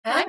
Hi.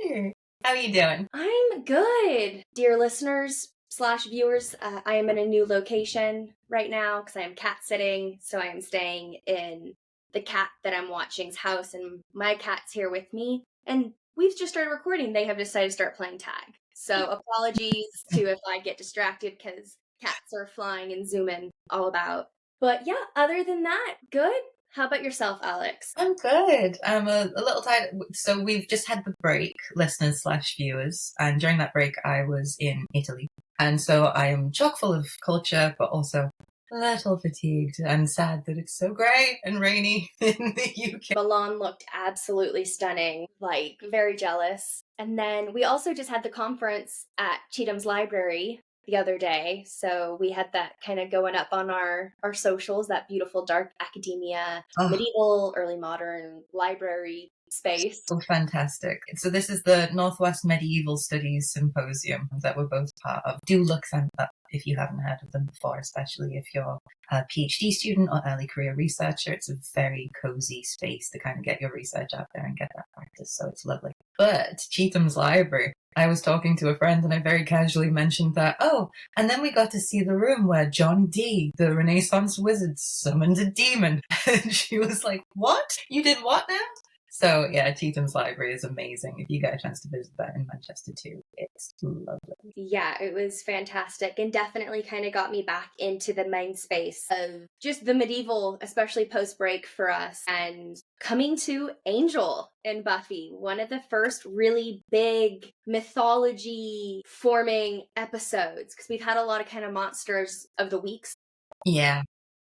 Hey. How are you doing? I'm good, dear listeners slash viewers. I am in a new location right now because I am cat sitting. So I am staying in the cat that I'm watching's house, and my cat's here with me. And we've just started recording. They have decided to start playing tag. So apologies to if I get distracted because cats are flying and zooming all about. But yeah, other than that, good. How about yourself, Alex? I'm good. I'm a little tired. So we've just had the break, listeners slash viewers, and during that break I was in Italy. And so I am chock full of culture, but also a little fatigued and sad that it's so grey and rainy in the UK. Milan looked absolutely stunning, like very jealous. And then we also just had the conference at Cheatham's Library the other day. So we had that kind of going up on our socials, that beautiful dark academia, Oh, medieval, early modern library space. so fantastic. So this is the Northwest Medieval Studies Symposium that we're both part of. Do look them up if you haven't heard of them before, especially if you're a PhD student or early career researcher. It's a very cozy space to kind of get your research out there and get that practice, so it's lovely. But Cheatham's Library, I was talking to a friend and I very casually mentioned that, oh, and then we got to see the room where John Dee, the Renaissance wizard, summoned a demon. And she was like, what? You did what now? So yeah, Cheatham's Library is amazing. If you get a chance to visit that in Manchester too, it's lovely. Yeah, it was fantastic and definitely kind of got me back into the main space of just the medieval, especially post break for us, and coming to Angel in Buffy, one of the first really big mythology forming episodes, because we've had a lot of kind of monsters of the weeks Yeah,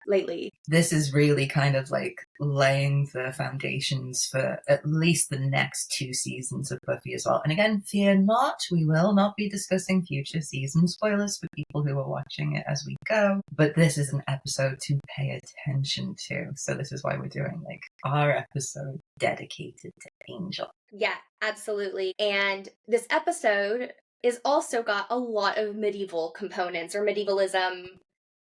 lately. this is really kind of like laying the foundations for at least the next 2 seasons of Buffy as well. And again, fear not, we will not be discussing future season spoilers for people who are watching it as we go. But this is an episode to pay attention to. So this is why we're doing like our episode dedicated to Angel. Yeah, absolutely. And this episode is also got a lot of medieval components or medievalism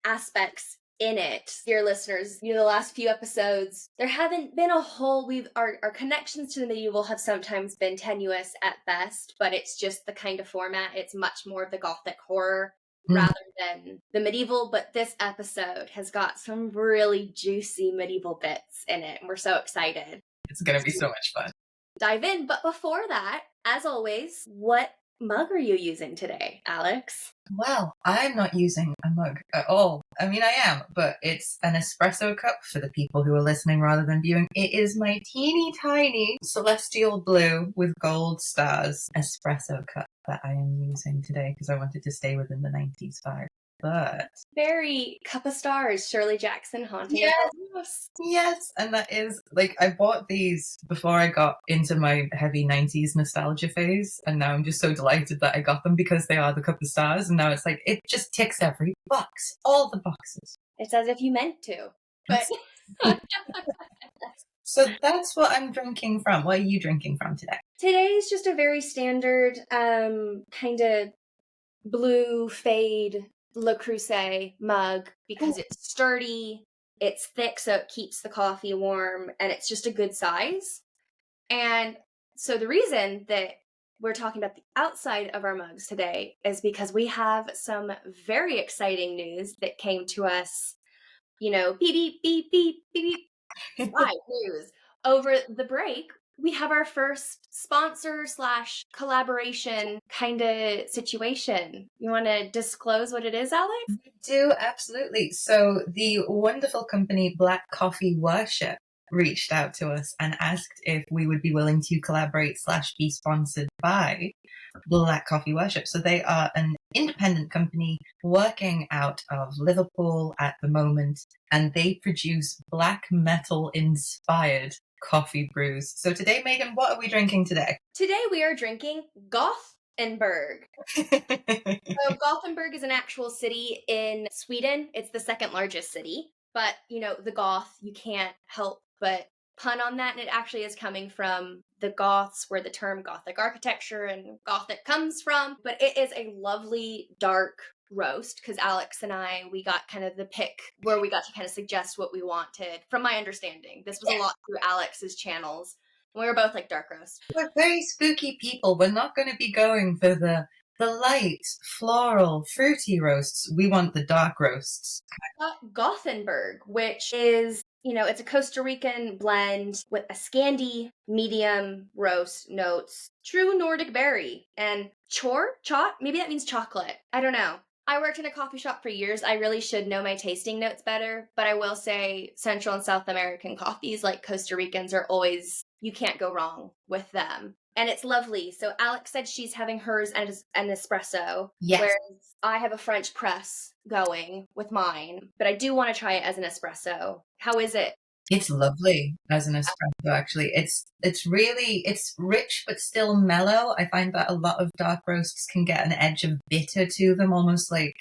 aspects in it. Dear listeners, the last few episodes, there haven't been a whole our connections to the medieval have sometimes been tenuous at best, but it's just the kind of format. It's much more of the gothic horror rather than the medieval, but this episode has got some really juicy medieval bits in it, and we're so excited. It's going to be so much fun. Dive in. But before that, as always, what mug are you using today, Alex? Well, I'm not using a mug at all. I mean, I am, but it's an espresso cup for the people who are listening rather than viewing. It is my teeny tiny celestial blue with gold stars espresso cup that I am using today because I wanted to stay within the 90s vibe. But Very cup of stars, Shirley Jackson haunting yes, our house. yes, and that is like I bought these before I got into my heavy 90s nostalgia phase, and now I'm just so delighted that I got them because they are the cup of stars, and now it's like it just ticks every box, all the boxes. It's as if you meant to. But So that's what I'm drinking from. What are you drinking from today? today's just a very standard kind of blue fade Le Creuset mug because it's sturdy, it's thick so it keeps the coffee warm, and it's just a good size. And so the reason that we're talking about the outside of our mugs today is because we have some very exciting news that came to us, beep, beep, beep, beep, beep, beep, live news. Over the break, we have our first sponsor slash collaboration kind of situation. You want to disclose what it is, Alex? Do absolutely. So the wonderful company Black Coffee Worship reached out to us and asked if we would be willing to collaborate slash be sponsored by Black Coffee Worship. So they are an independent company working out of Liverpool at the moment, and they produce black metal inspired coffee brews. So today, Meaghan, what are we drinking today? Today we are drinking Gothenburg. So Gothenburg is an actual city in Sweden. It's the second largest city. But, the Goth, you can't help but pun on that. And it actually is coming from the Goths, where the term Gothic architecture and Gothic comes from. But it is a lovely, dark roast because Alex and we got kind of the pick where we got to kind of suggest what we wanted. From my understanding, this was a lot through Alex's channels. We were both like dark roast. We're very spooky people. We're not going to be going for the light, floral, fruity roasts. We want the dark roasts. Gothenburg, which is, it's a Costa Rican blend with a Scandi medium roast notes, true Nordic berry, and chot? Maybe that means chocolate. I don't know. I worked in a coffee shop for years. I really should know my tasting notes better, but I will say Central and South American coffees, like Costa Ricans, are always, you can't go wrong with them. And it's lovely. So Alex said she's having hers as an espresso. Yes. Whereas I have a French press going with mine. But I do want to try it as an espresso. How is it? It's lovely as an espresso, actually. It's rich but still mellow. I find that a lot of dark roasts can get an edge of bitter to them, almost like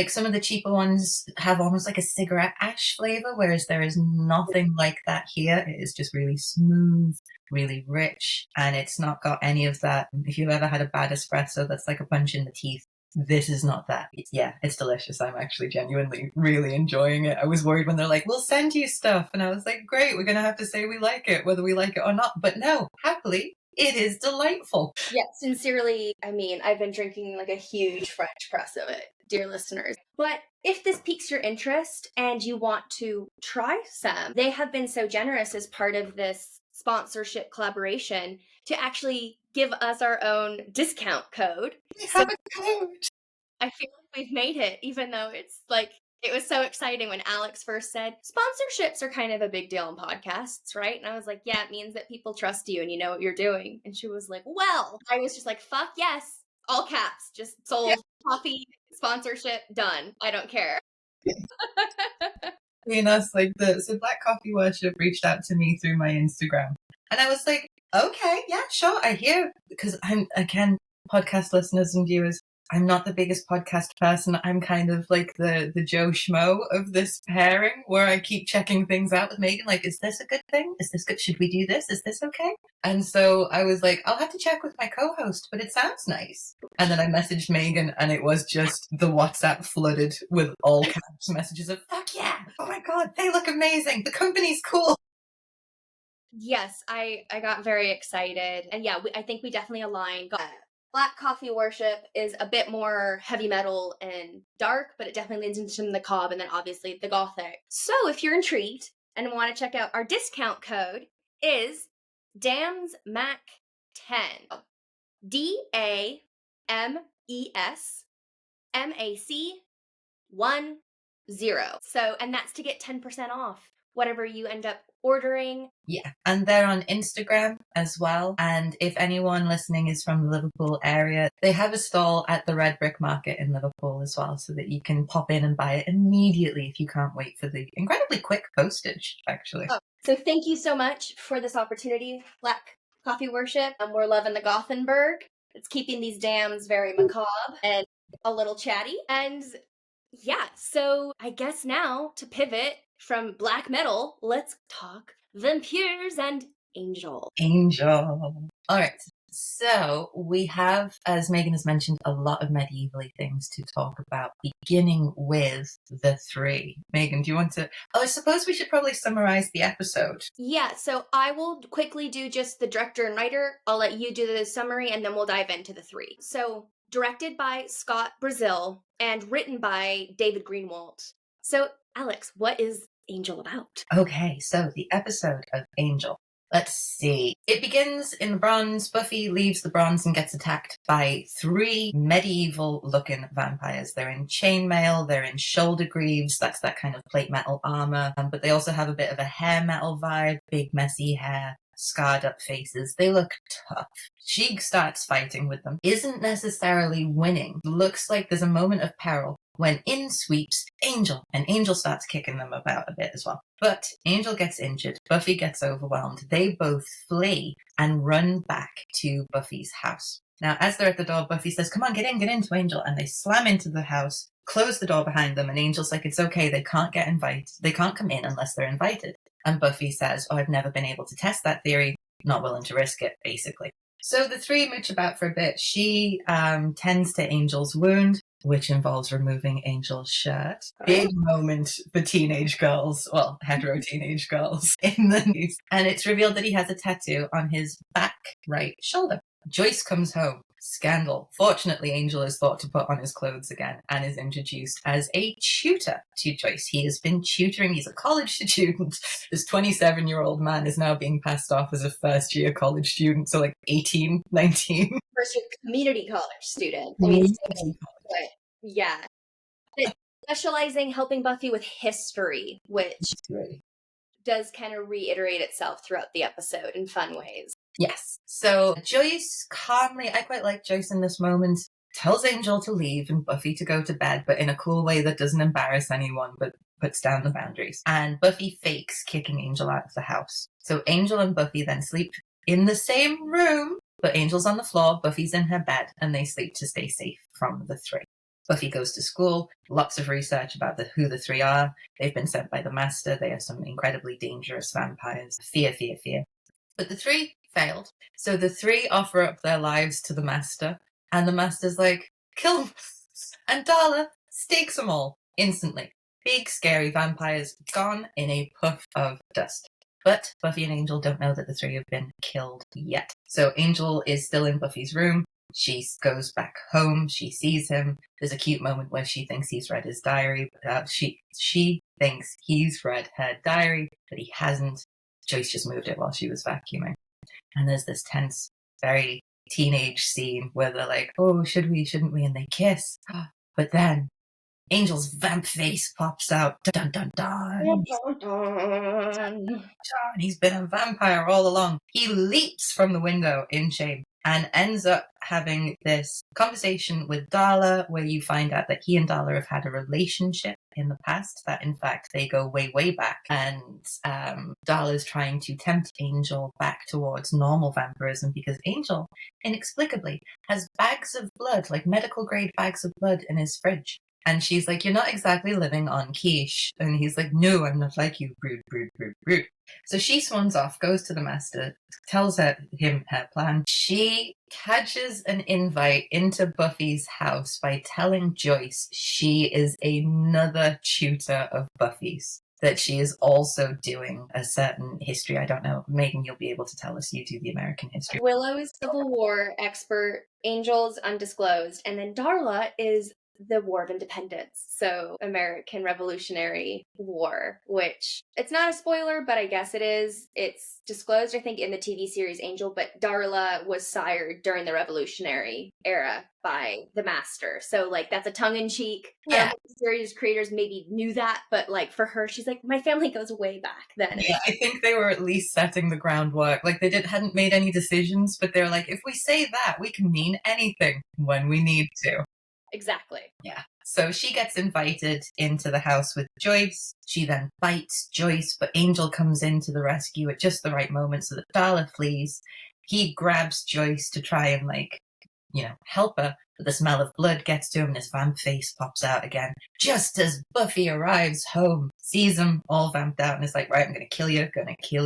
some of the cheaper ones have almost like a cigarette ash flavor, whereas there is nothing like that here. It is just really smooth, really rich, and it's not got any of that. If you've ever had a bad espresso that's like a punch in the teeth, this is not that. It's delicious. I'm actually genuinely really enjoying it. I was worried when they're like, we'll send you stuff. And I was like, great, we're going to have to say we like it, whether we like it or not. But no, happily, it is delightful. Yeah, sincerely, I mean, I've been drinking like a huge French press of it, dear listeners. But if this piques your interest and you want to try some, they have been so generous as part of this sponsorship collaboration to actually give us our own discount code. We have a code. I feel like we've made it, even though it's like, it was so exciting when Alex first said, sponsorships are kind of a big deal in podcasts, right? And I was like, yeah, it means that people trust you and you know what you're doing. And she was like, well, I was just like, fuck yes, all caps, just sold, coffee, sponsorship, done. I don't care. Between us, so Black Coffee Worship reached out to me through my Instagram. And I was like, okay, yeah, sure, I hear. Because again, podcast listeners and viewers, I'm not the biggest podcast person. I'm kind of like the Joe Schmo of this pairing, where I keep checking things out with Meaghan. Like, is this a good thing? Is this good? Should we do this? Is this okay? And so I was like, I'll have to check with my co-host, but it sounds nice. And then I messaged Meaghan, and it was just the WhatsApp flooded with all caps messages of, fuck yeah, oh my God, they look amazing. The company's cool. Yes, I got very excited. And yeah, I think we definitely aligned. Black Coffee Worship is a bit more heavy metal and dark, but it definitely leans into the macabre and then obviously the Gothic. So if you're intrigued and want to check out, our discount code is DAMSMAC10. DAMESMAC10. So, and that's to get 10% off whatever you end up ordering. Yeah, and they're on Instagram as well. And if anyone listening is from the Liverpool area, they have a stall at the Red Brick Market in Liverpool as well, so that you can pop in and buy it immediately if you can't wait for the incredibly quick postage, actually. Oh, so thank you so much for this opportunity, Black Coffee Worship. We're loving the Gothenburg. It's keeping these dams very macabre and a little chatty. And yeah, so I guess now to pivot from black metal, let's talk vampires and angel. Angel. All right. So we have, as Meaghan has mentioned, a lot of medieval-y things to talk about, beginning with the three. Meaghan, do you want to... Oh, I suppose we should probably summarize the episode. Yeah, so I will quickly do just the director and writer. I'll let you do the summary, and then we'll dive into the three. So, directed by Scott Brazil and written by David Greenwalt. So, Alex, what is Angel about? Okay, so the episode of Angel. Let's see. It begins in the bronze. Buffy leaves the bronze and gets attacked by three medieval-looking vampires. They're in chainmail, they're in shoulder greaves, that's that kind of plate metal armor, but they also have a bit of a hair metal vibe, big messy hair, scarred up faces. They look tough. She starts fighting with them, isn't necessarily winning. Looks like there's a moment of peril when in sweeps Angel, and Angel starts kicking them about a bit as well. But Angel gets injured, Buffy gets overwhelmed. They both flee and run back to Buffy's house. Now, as they're at the door, Buffy says, come on, get into Angel, and they slam into the house, close the door behind them, and Angel's like, it's okay, they can't come in unless they're invited. And Buffy says, oh, I've never been able to test that theory, not willing to risk it, basically. So the three mooch about for a bit. She tends to Angel's wound. which involves removing Angel's shirt. Big moment for teenage girls, well, hetero teenage girls in the news. And it's revealed that he has a tattoo on his back right shoulder. Joyce comes home. Scandal. Fortunately, Angel is thought to put on his clothes again and is introduced as a tutor to Joyce. He has been tutoring. He's a college student. This 27-year-old man is now being passed off as a first-year college student, so like 18, 19. First-year community college student. I mean, but yeah. But specializing, helping Buffy with history, which does kind of reiterate itself throughout the episode in fun ways. Yes. So Joyce calmly, I quite like Joyce in this moment, tells Angel to leave and Buffy to go to bed, but in a cool way that doesn't embarrass anyone, but puts down the boundaries. And Buffy fakes kicking Angel out of the house. So Angel and Buffy then sleep in the same room, but Angel's on the floor, Buffy's in her bed, and they sleep to stay safe from the three. Buffy goes to school, lots of research about who the three are. They've been sent by the Master. They are some incredibly dangerous vampires. Fear, fear, fear. But the three failed. So the three offer up their lives to the Master, and the Master's like, kill them. And Darla stakes them all instantly. Big, scary vampires gone in a puff of dust. But Buffy and Angel don't know that the three have been killed yet. So Angel is still in Buffy's room. She goes back home. She sees him. There's a cute moment where she thinks he's read his diary. She thinks he's read her diary, but he hasn't. Joyce just moved it while she was vacuuming. And there's this tense, very teenage scene where they're like, oh, should we, shouldn't we? And they kiss. But then Angel's vamp face pops out. Dun, dun, dun. Dun, dun, dun. He's been a vampire all along. He leaps from the window in shame and ends up having this conversation with Darla where you find out that he and Darla have had a relationship in the past, that in fact they go way, way back. And Darla's trying to tempt Angel back towards normal vampirism because Angel, inexplicably, has bags of blood, like medical grade bags of blood in his fridge. And she's like, you're not exactly living on quiche. And he's like, no, I'm not like you, brood, brood, brood, brood. So she swans off, goes to the Master, tells him her plan. She catches an invite into Buffy's house by telling Joyce she is another tutor of Buffy's, that she is also doing a certain history. I don't know. Meaghan, you'll be able to tell us. You do the American history. Willow is Civil War expert, Angel's undisclosed, and then Darla is the War of Independence, so American Revolutionary War, which it's not a spoiler, but I guess it is. It's disclosed, I think, in the TV series Angel, but Darla was sired during the Revolutionary era by the Master. So, like, that's a tongue-in-cheek. Yeah. The series creators maybe knew that, but, like, for her, she's like, my family goes way back then. Yeah, I think they were at least setting the groundwork. Like, they hadn't made any decisions, but they're like, if we say that, we can mean anything when we need to. Exactly. Yeah. So she gets invited into the house with Joyce. She then bites Joyce, but Angel comes in to the rescue at just the right moment so that Darla flees. He grabs Joyce to try and, like, help her. But the smell of blood gets to him and his vamp face pops out again. Just as Buffy arrives home, sees him all vamped out and is like, right, I'm going to kill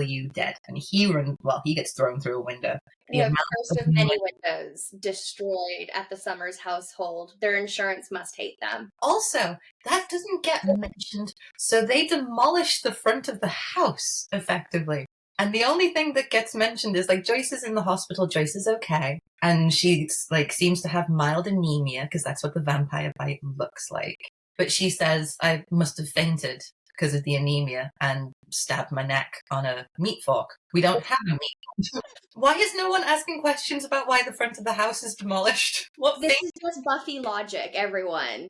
you dead. And he gets thrown through a window. The first of many windows destroyed at the Summers household. Their insurance must hate them. Also, that doesn't get mentioned. So they demolish the front of the house, effectively. And the only thing that gets mentioned is, like, Joyce is in the hospital, Joyce is okay. And she, like, seems to have mild anemia, because that's what the vampire bite looks like. But she says, I must have fainted because of the anemia and stabbed my neck on a meat fork. We don't have a meat fork. Why is no one asking questions about why the front of the house is demolished? This is just Buffy logic, everyone.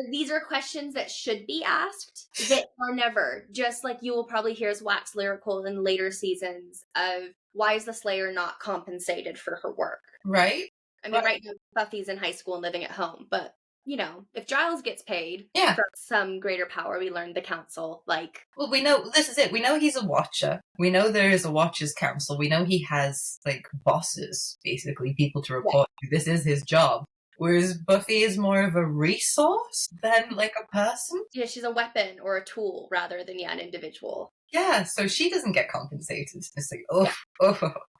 These are questions that should be asked that are never. Just like you will probably hear us wax lyrical in later seasons of why is the Slayer not compensated for her work? Right? I mean, right now Buffy's in high school and living at home, but if Giles gets paid for some greater power, we learned the council, like... Well, we know, this is it. We know he's a watcher. We know there is a watcher's council. We know he has, like, bosses, basically, people to report to. This is his job. Whereas Buffy is more of a resource than, like, a person. Yeah, she's a weapon or a tool rather than, an individual. Yeah, so she doesn't get compensated. It's like, oh.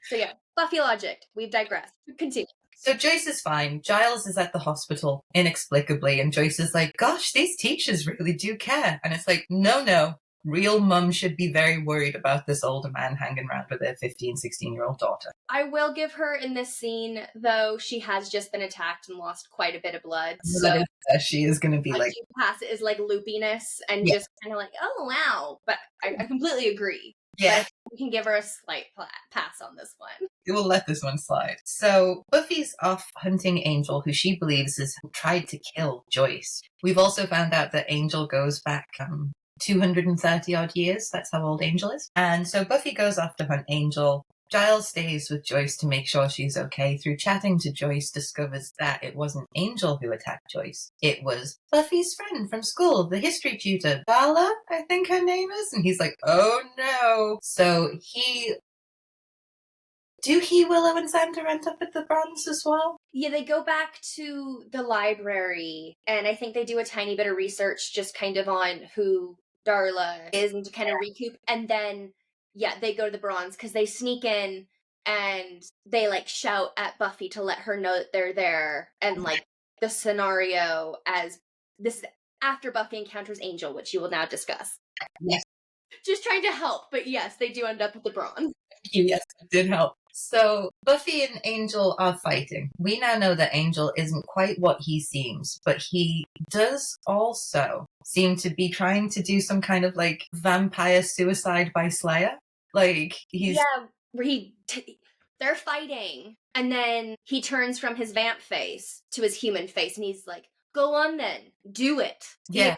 So, Buffy logic. We've digressed. Continue. So Joyce is fine. Giles is at the hospital inexplicably, and Joyce is like, gosh, these teachers really do care. And it's like, no. Real mum should be very worried about this older man hanging around with their 15, 16-year-old daughter. I will give her in this scene, though, she has just been attacked and lost quite a bit of blood. So she is going to be I like... do pass it as like loopiness and Yeah. just kind of like, oh, wow. But I completely agree. Yeah. But we can give her a slight pass on this one. We'll let this one slide. So Buffy's off hunting Angel, who she believes has tried to kill Joyce. We've also found out that Angel goes back 230 odd years. That's how old Angel is. And so Buffy goes off to hunt Angel. Giles stays with Joyce to make sure she's okay. Through chatting to Joyce, discovers that it wasn't Angel who attacked Joyce. It was Buffy's friend from school, the history tutor, Darla, I think her name is. And he's like, oh no. So Willow and Xander end up at the Bronze as well? Yeah, they go back to the library, and I think they do a tiny bit of research just kind of on who Darla is and to kind of recoup. And then, yeah, they go to the Bronze because they sneak in and they like shout at Buffy to let her know that they're there. And like the scenario as this after Buffy encounters Angel, which you will now discuss. Yes. Just trying to help, but yes, they do end up at the Bronze. Yes, it did help. So Buffy and Angel are fighting. We now know that Angel isn't quite what he seems, but he does also seem to be trying to do some kind of like vampire suicide by Slayer. Like he's... Yeah, where they're fighting, and then he turns from his vamp face to his human face, and he's like, go on then, do it. Yeah.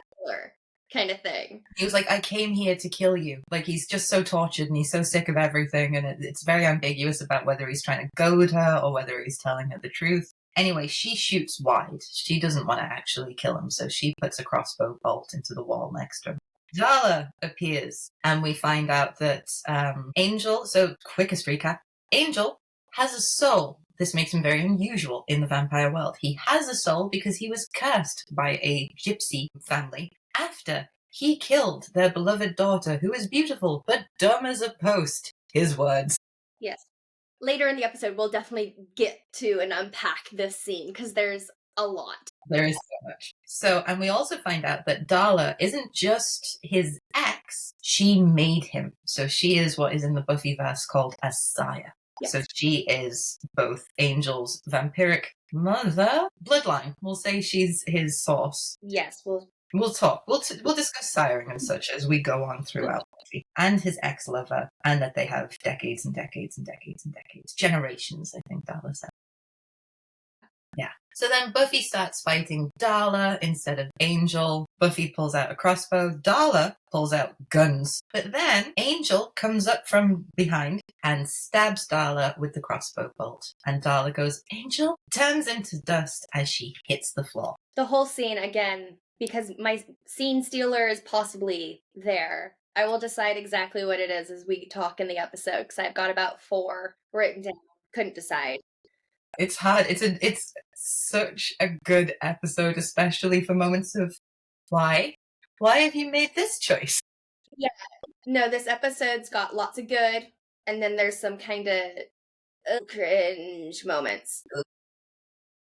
Kind of thing. He was like, I came here to kill you. Like, he's just so tortured and he's so sick of everything, and it's very ambiguous about whether he's trying to goad her or whether he's telling her the truth. Anyway, she shoots wide. She doesn't want to actually kill him, so she puts a crossbow bolt into the wall next to him. Darla appears, and we find out that Angel... So, quickest recap. Angel has a soul. This makes him very unusual in the vampire world. He has a soul because he was cursed by a gypsy family after he killed their beloved daughter, who is beautiful but dumb as a post. His words. Yes. Later in the episode, we'll definitely get to and unpack this scene, because there's a lot. There is so much. So, and we also find out that Darla isn't just his ex, she made him. So she is what is in the Buffyverse called a sire. Yes. So she is both Angel's vampiric mother, bloodline. We'll say she's his source. Yes, We'll talk. We'll discuss siring and such as we go on throughout Buffy. And his ex-lover, and that they have decades and decades and decades and decades. Generations, I think Darla said. Yeah. So then Buffy starts fighting Darla instead of Angel. Buffy pulls out a crossbow. Darla pulls out guns. But then Angel comes up from behind and stabs Darla with the crossbow bolt. And Darla goes, Angel, turns into dust as she hits the floor. The whole scene, again, because my scene stealer is possibly there. I will decide exactly what it is as we talk in the episode, because I've got about 4 written down. Couldn't decide. It's hard. It's such a good episode, especially for moments of why have you made this choice? Yeah. No, this episode's got lots of good, and then there's some kind of cringe moments.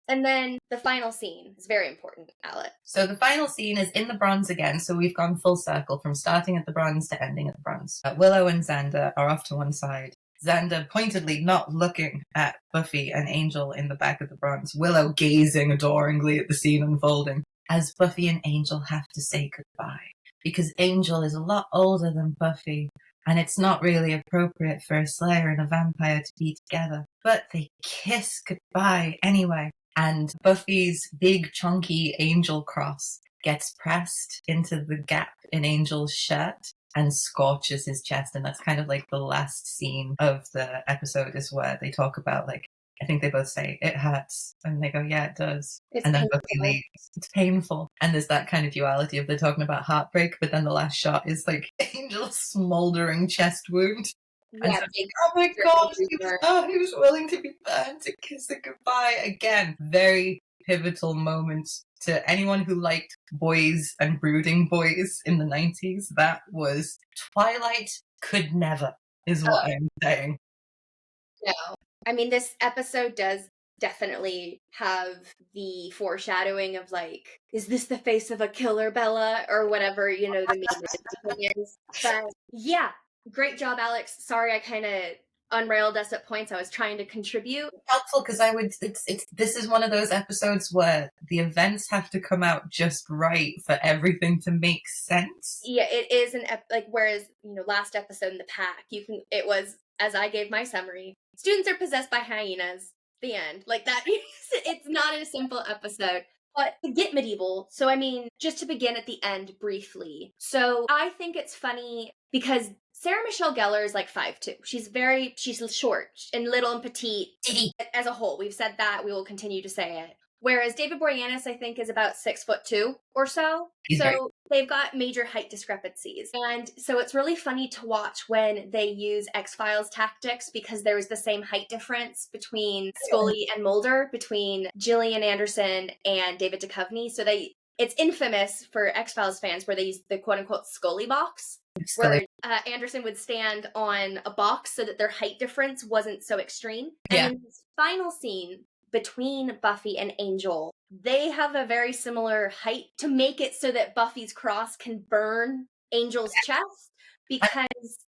And then the final scene is very important, Alex. So the final scene is in the Bronze again, so we've gone full circle from starting at the Bronze to ending at the Bronze. Willow and Xander are off to one side. Xander pointedly not looking at Buffy and Angel in the back of the Bronze. Willow gazing adoringly at the scene unfolding. As Buffy and Angel have to say goodbye. Because Angel is a lot older than Buffy, and it's not really appropriate for a Slayer and a vampire to be together. But they kiss goodbye anyway. And Buffy's big, chunky angel cross gets pressed into the gap in Angel's shirt and scorches his chest. And that's kind of like the last scene of the episode is where they talk about, like, I think they both say, it hurts. And they go, yeah, it does. And then Buffy leaves. It's painful. And there's that kind of duality of they're talking about heartbreak, but then the last shot is like Angel's smoldering chest wound. Yeah, so, oh my god, he was willing to be burned to kiss it goodbye. Again, very pivotal moment to anyone who liked boys and brooding boys in the 90s. That was Twilight could never, is what I'm saying. No. I mean, this episode does definitely have the foreshadowing of like, is this the face of a killer, Bella? Or whatever, the meme is. But yeah, great job, Alex. Sorry I kind of unrailed us at points. I was trying to contribute. Helpful, because this is one of those episodes where the events have to come out just right for everything to make sense. Yeah, it is whereas, last episode in the pack, it was, as I gave my summary, students are possessed by hyenas. The end. Like that. It's not a simple episode. But to get medieval, so I mean, just to begin at the end briefly. So I think it's funny because Sarah Michelle Gellar is like 5'2". She's short and little and petite. As a whole, we've said that. We will continue to say it. Whereas David Boreanaz, I think, is about 6'2" or so. So they've got major height discrepancies. And so it's really funny to watch when they use X-Files tactics, because there was the same height difference between Scully and Mulder, between Gillian Anderson and David Duchovny. So it's infamous for X-Files fans where they use the quote-unquote Scully box, where Anderson would stand on a box so that their height difference wasn't so extreme. Yeah. And in this final scene between Buffy and Angel, they have a very similar height to make it so that Buffy's cross can burn Angel's chest, because,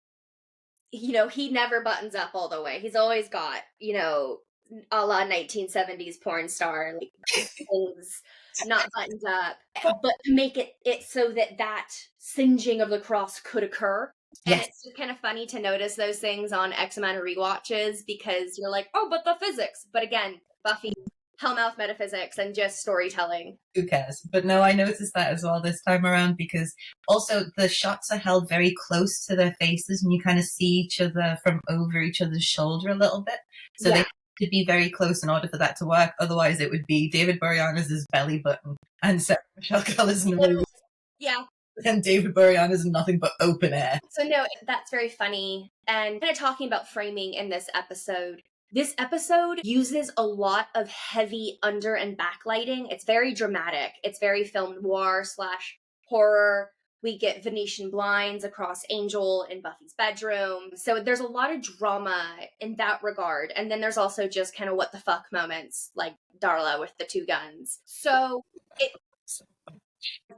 he never buttons up all the way. He's always got, a la 1970s porn star, like, things not buttoned up, but to make it so that singeing of the cross could occur. And it's just kind of funny to notice those things on X amount of rewatches, because you're like, oh, but the physics. But again, Buffy, Hellmouth metaphysics and just storytelling. Who cares? But no, I noticed that as well this time around, because also the shots are held very close to their faces, and you kind of see each other from over each other's shoulder a little bit. So they to be very close in order for that to work. Otherwise, it would be David Boreanaz's belly button and Sarah Michelle Gellar's nose. Yeah. And David Boreanaz is nothing but open air. So no, that's very funny. And kind of talking about framing in this episode uses a lot of heavy under and backlighting. It's very dramatic. It's very film noir / horror. We get Venetian blinds across Angel and Buffy's bedroom. So there's a lot of drama in that regard. And then there's also just kind of what the fuck moments, like Darla with the 2 guns. So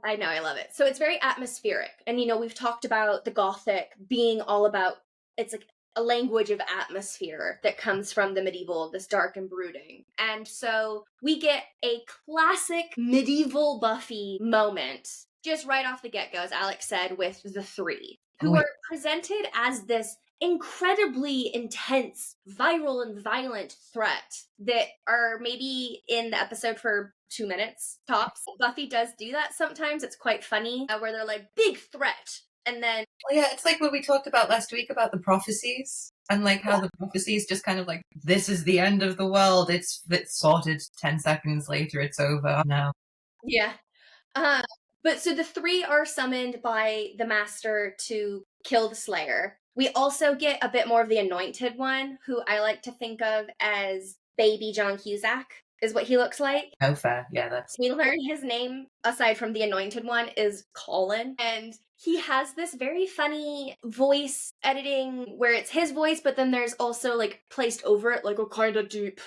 I know, I love it. So it's very atmospheric. And, we've talked about the Gothic being all about, it's like a language of atmosphere that comes from the medieval, this dark and brooding. And so we get a classic medieval Buffy moment just right off the get-go, as Alex said, with the 3, who are presented as this incredibly intense, viral, and violent threat that are maybe in the episode for 2 minutes tops. Buffy does do that sometimes. It's quite funny, where they're like, big threat. And then... Well, yeah, it's like what we talked about last week about the prophecies, and like how the prophecies just kind of like, this is the end of the world. It's sorted. 10 seconds later, it's over now. Yeah. But so the 3 are summoned by the Master to kill the Slayer. We also get a bit more of the Anointed One, who I like to think of as baby John Cusack, is what he looks like. Oh, fair. Yeah, that's... We learn his name, aside from the Anointed One, is Colin. And he has this very funny voice editing where it's his voice, but then there's also, like, placed over it, like a kind of deep,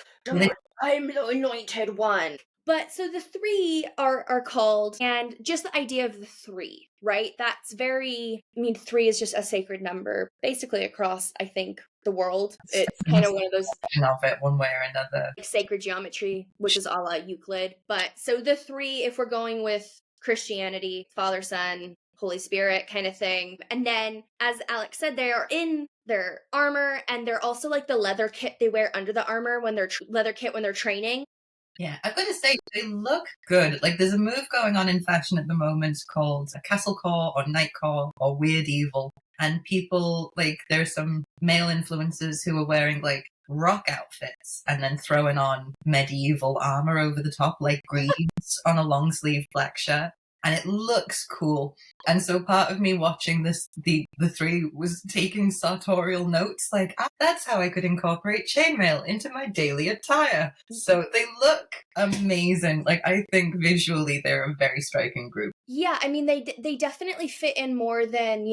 I'm the Anointed One. But so the 3 are called, and just the idea of the 3, right? That's very, 3 is just a sacred number, basically across, I think, the world. It's kind of one of those... of it, one way or another. Like sacred geometry, which is a la Euclid. But so the 3, if we're going with Christianity, Father, Son, Holy Spirit kind of thing. And then, as Alex said, they are in their armor, and they're also like the leather kit they wear under the armor when they're leather kit when they're training. Yeah, I've got to say, they look good. Like, there's a move going on in fashion at the moment called a castlecore or knightcore or weird evil. And people, like, there's some male influencers who are wearing, like, rock outfits and then throwing on medieval armor over the top, like greaves on a long sleeve black shirt. And it looks cool. And so part of me watching this, the 3 was taking sartorial notes, like, that's how I could incorporate chainmail into my daily attire. So they look amazing. Like, I think visually they're a very striking group. Yeah, they definitely fit in more than,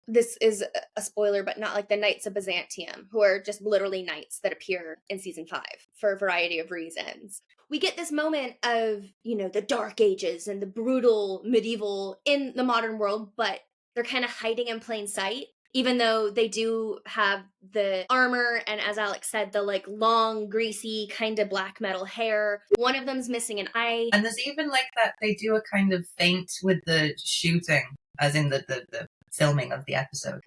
this is a spoiler, but not like the Knights of Byzantium, who are just literally knights that appear in season 5 for a variety of reasons. We get this moment of, the Dark Ages and the brutal medieval in the modern world, but they're kind of hiding in plain sight, even though they do have the armor and, as Alex said, the like long, greasy kind of black metal hair. One of them's missing an eye. And there's even like that, they do a kind of feint with the shooting, as in the filming of the episode,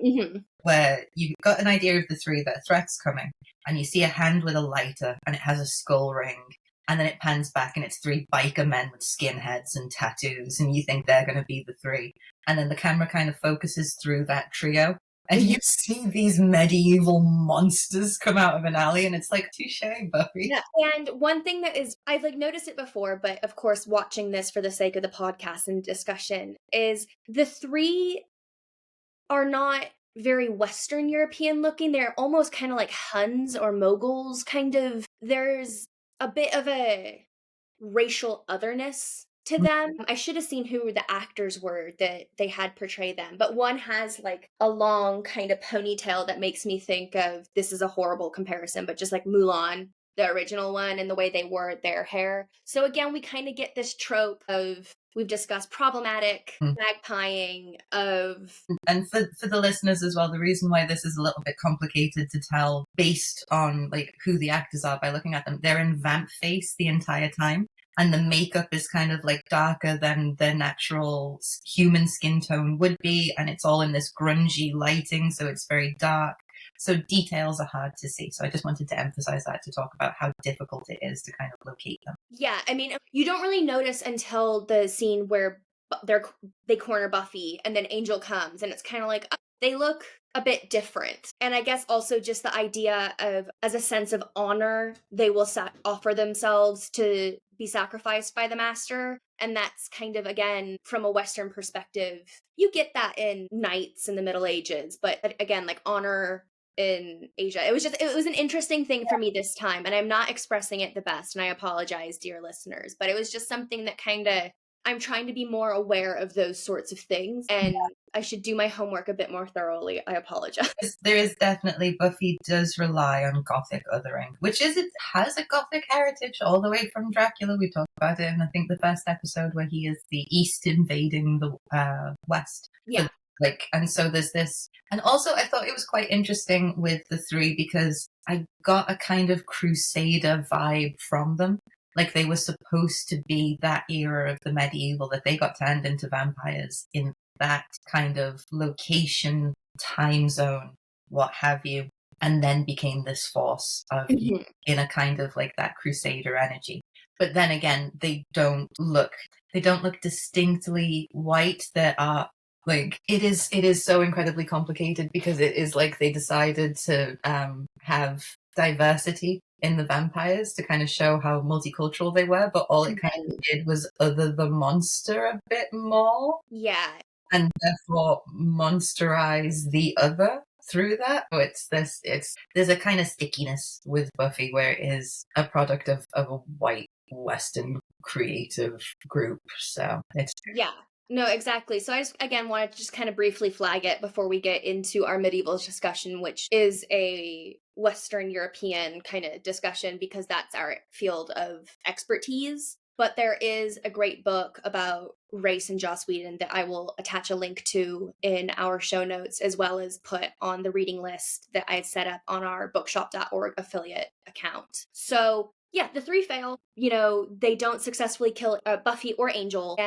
where you've got an idea of the 3 that a threat's coming, and you see a hand with a lighter, and it has a skull ring, and then it pans back, and it's 3 biker men with skinheads and tattoos, and you think they're going to be the 3. And then the camera kind of focuses through that trio, and you see these medieval monsters come out of an alley, and it's like, touche, Buffy. Yeah. And one thing that is, I've like noticed it before, but of course watching this for the sake of the podcast and discussion, is the 3 are not very Western European looking. They're almost kind of like Huns or Moguls, kind of. There's a bit of a racial otherness to them. I should have seen who the actors were that they had portray them, but one has like a long kind of ponytail that makes me think of, this is a horrible comparison, but just like Mulan, the original one, and the way they wore their hair. So again, we kind of get this trope of, we've discussed problematic magpieing of... And for the listeners as well, the reason why this is a little bit complicated to tell based on like who the actors are by looking at them, they're in vamp face the entire time. And the makeup is kind of like darker than their natural human skin tone would be. And it's all in this grungy lighting, so it's very dark. So details are hard to see. So I just wanted to emphasize that, to talk about how difficult it is to kind of locate them. Yeah, I mean, you don't really notice until the scene where they corner Buffy and then Angel comes, and it's kind of like, they look a bit different. And I guess also just the idea of, as a sense of honor, they will offer themselves to be sacrificed by the master. And that's kind of, again, from a Western perspective, you get that in knights in the Middle Ages, but again, like honor in Asia. It was an interesting thing for me this time, and I'm not expressing it the best, and I apologize, dear listeners, but it was just something that kind of, I'm trying to be more aware of those sorts of things, and I should do my homework a bit more thoroughly. I apologize. There is definitely, Buffy does rely on Gothic othering, which is, it has a Gothic heritage all the way from Dracula. We talked about it in, I think, the first episode where he is the East invading the West. Yeah. And so there's this. And also I thought it was quite interesting with the 3 because I got a kind of Crusader vibe from them. Like they were supposed to be that era of the medieval, that they got turned into vampires in that kind of location, time zone, what have you, and then became this force of in a kind of like that Crusader energy. But then again, they don't look distinctly white. There are like, it is so incredibly complicated because it is like they decided to have diversity in the vampires to kind of show how multicultural they were, but all it kind of did was other the monster a bit more. Yeah. And therefore monsterize the other through that. So there's a kind of stickiness with Buffy where it is a product of a white Western creative group. So it's... Yeah. No, exactly. So I just, again, wanted to just kind of briefly flag it before we get into our medieval discussion, which is a Western European kind of discussion because that's our field of expertise. But there is a great book about race in Joss Whedon that I will attach a link to in our show notes, as well as put on the reading list that I had set up on our bookshop.org affiliate account. So yeah, the 3 fail. They don't successfully kill Buffy or Angel,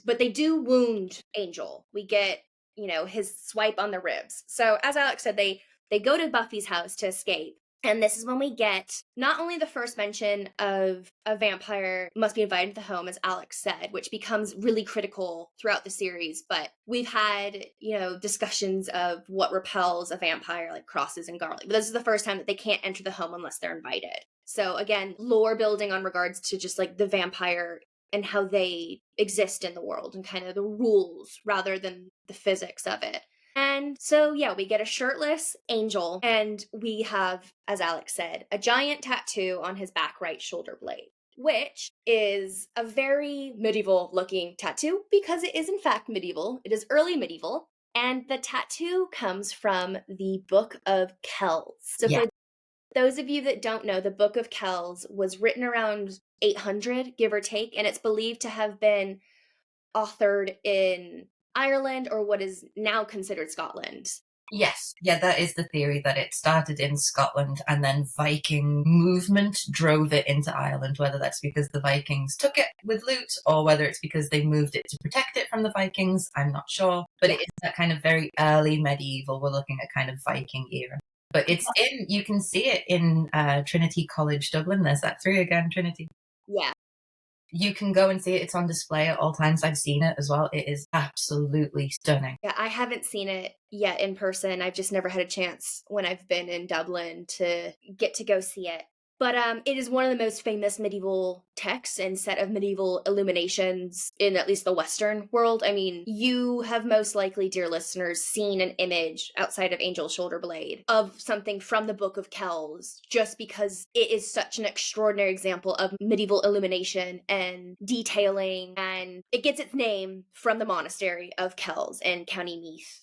but they do wound Angel. We get, his swipe on the ribs. So as Alex said, they go to Buffy's house to escape. And this is when we get not only the first mention of a vampire must be invited to the home, as Alex said, which becomes really critical throughout the series, but we've had, discussions of what repels a vampire, like crosses and garlic. But this is the first time that they can't enter the home unless they're invited. So again, lore building on regards to just like the vampire and how they exist in the world and kind of the rules rather than the physics of it. And so, yeah, we get a shirtless Angel, and we have, as Alex said, a giant tattoo on his back right shoulder blade, which is a very medieval looking tattoo because it is in fact medieval. It is early medieval. And the tattoo comes from the Book of Kells. So Yeah. for those of you that don't know, the Book of Kells was written around 800, give or take, and it's believed to have been authored in Ireland, or what is now considered Scotland. Yes, yeah, that is the theory, that it started in Scotland and then Viking movement drove it into Ireland, whether that's because the Vikings took it with loot or whether it's because they moved it to protect it from the Vikings. I'm not sure, but it is that kind of very early medieval. We're looking at kind of Viking era. But it's you can see it in Trinity College Dublin. There's that 3 again, Trinity. Yeah. You can go and see it. It's on display at all times. I've seen it as well. It is absolutely stunning. Yeah, I haven't seen it yet in person. I've just never had a chance when I've been in Dublin to get to go see it. But it is one of the most famous medieval texts and set of medieval illuminations in at least the Western world. I mean, you have most likely, dear listeners, seen an image outside of Angel's Shoulder Blade of something from the Book of Kells, just because it is such an extraordinary example of medieval illumination and detailing, and it gets its name from the monastery of Kells in County Meath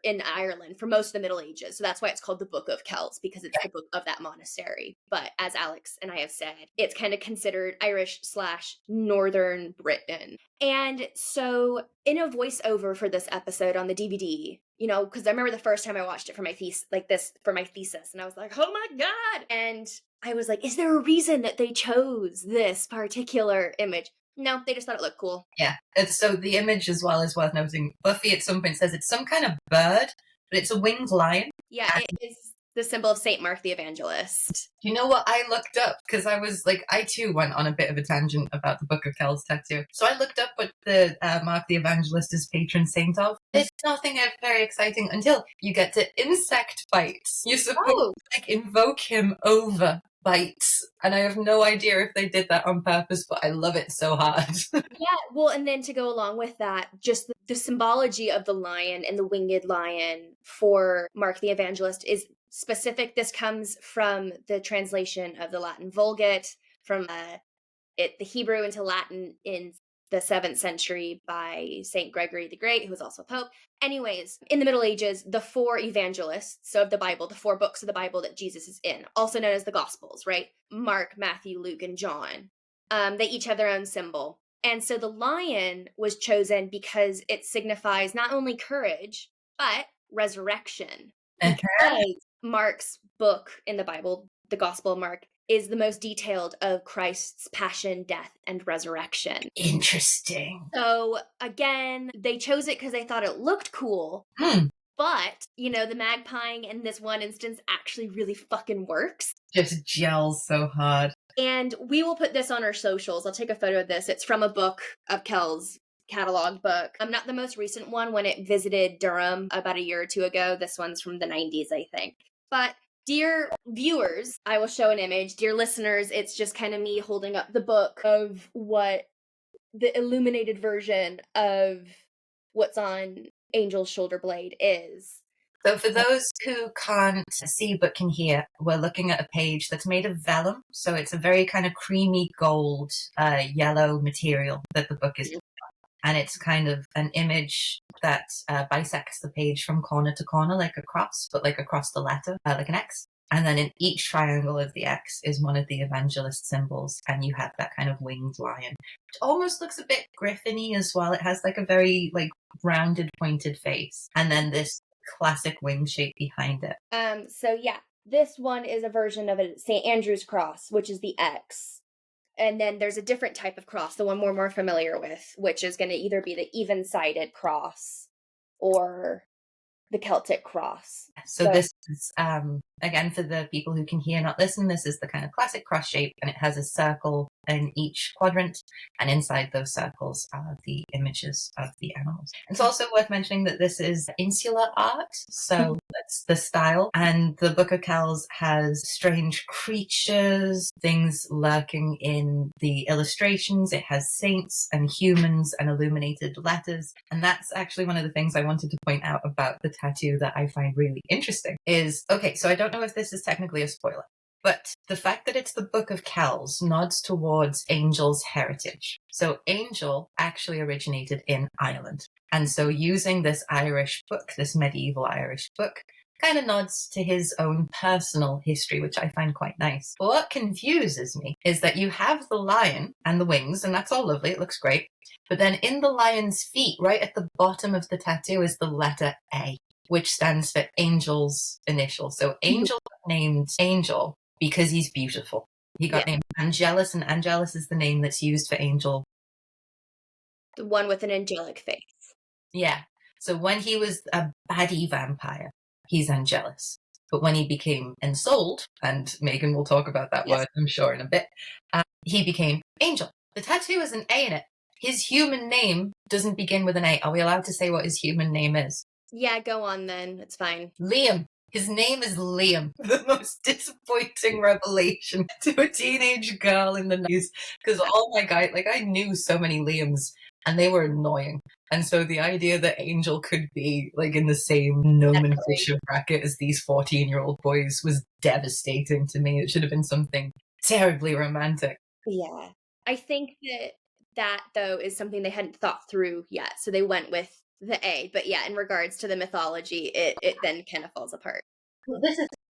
in Ireland for most of the Middle Ages. So that's why it's called the Book of Kells, because it's the book of that monastery. But as Alex and I have said, it's kind of considered Irish/Northern Britain. And so in a voiceover for this episode on the DVD, because I remember the first time I watched it for my thesis, and I was like, oh my God. And I was like, is there a reason that they chose this particular image? No, they just thought it looked cool. Yeah. And so the image as well is worth noting. Buffy at some point says it's some kind of bird, but it's a winged lion. Yeah, it is the symbol of Saint Mark the Evangelist. You know what I looked up? Because I was like, I too went on a bit of a tangent about the Book of Kells tattoo. So I looked up what the Mark the Evangelist is patron saint of. It's nothing very exciting until you get to insect bites. You're supposed to invoke him over bites, and I have no idea if they did that on purpose, but I love it so hard. Yeah, well, and then to go along with that, just the symbology of the lion and the winged lion for Mark the Evangelist is specific. This comes from the translation of the Latin Vulgate from the Hebrew into Latin in the 7th century by St. Gregory the Great, who was also a pope. Anyways, in the Middle Ages, the 4 evangelists, so of the Bible, the 4 books of the Bible that Jesus is in, also known as the Gospels, right? Mark, Matthew, Luke, and John. They each have their own symbol. And so the lion was chosen because it signifies not only courage, but resurrection. Because Mark's book in the Bible, the Gospel of Mark, is the most detailed of Christ's passion, death, and resurrection. Interesting. So again, they chose it because they thought it looked cool. But, the magpieing in this one instance actually really fucking works. Just gels so hard. And we will put this on our socials. I'll take a photo of this. It's from a Book of Kells catalog book. Not the most recent one, when it visited Durham about a year or 2 ago. This one's from the 90s, I think. But dear viewers, I will show an image. Dear listeners, it's just kind of me holding up the book of what the illuminated version of what's on Angel's Shoulder Blade is. So for those who can't see but can hear, we're looking at a page that's made of vellum. So it's a very kind of creamy gold, yellow material that the book is. And it's kind of an image that bisects the page from corner to corner like a cross, but like across the letter, like an X. And then in each triangle of the X is one of the evangelist symbols, and you have that kind of winged lion. It almost looks a bit griffin-y as well. It has like a very rounded, pointed face, and then this classic wing shape behind it. So yeah, this one is a version of a St. Andrew's cross, which is the X. And then there's a different type of cross, the one we're more familiar with, which is going to either be the even-sided cross or the Celtic cross. So this is, again, for the people who can hear, not listen, this is the kind of classic cross shape, and it has a circle in each quadrant, and inside those circles are the images of the animals. It's also worth mentioning that this is insular art, so that's the style, and the Book of Kells has strange creatures, things lurking in the illustrations. It has saints and humans and illuminated letters, and that's actually one of the things I wanted to point out about the tattoo that I find really interesting is, okay, so I don't know if this is technically a spoiler, But the fact that it's the Book of Kells nods towards Angel's heritage. So Angel actually originated in Ireland. And so using this Irish book, this medieval Irish book, kind of nods to his own personal history, which I find quite nice. But what confuses me is that you have the lion and the wings, and that's all lovely, it looks great. But then in the lion's feet, right at the bottom of the tattoo, is the letter A, which stands for Angel's initial. So Angel got named Angel because he's beautiful. He got named Angelus, and Angelus is the name that's used for Angel. The one with an angelic face. Yeah. So when he was a baddie vampire, he's Angelus. But when he became ensouled, and Meaghan will talk about that word, I'm sure, in a bit, he became Angel. The tattoo has an A in it. His human name doesn't begin with an A. Are we allowed to say what his human name is? Yeah, go on then. It's fine. Liam. His name is Liam. The most disappointing revelation to a teenage girl in the 90s. Because, oh my God, like, I knew so many Liams, and they were annoying. And so the idea that Angel could be, like, in the same nomenclature bracket as these 14-year-old boys was devastating to me. It should have been something terribly romantic. Yeah. I think that though, is something they hadn't thought through yet. So they went with the A. But yeah, in regards to the mythology, it then kind of falls apart. Well,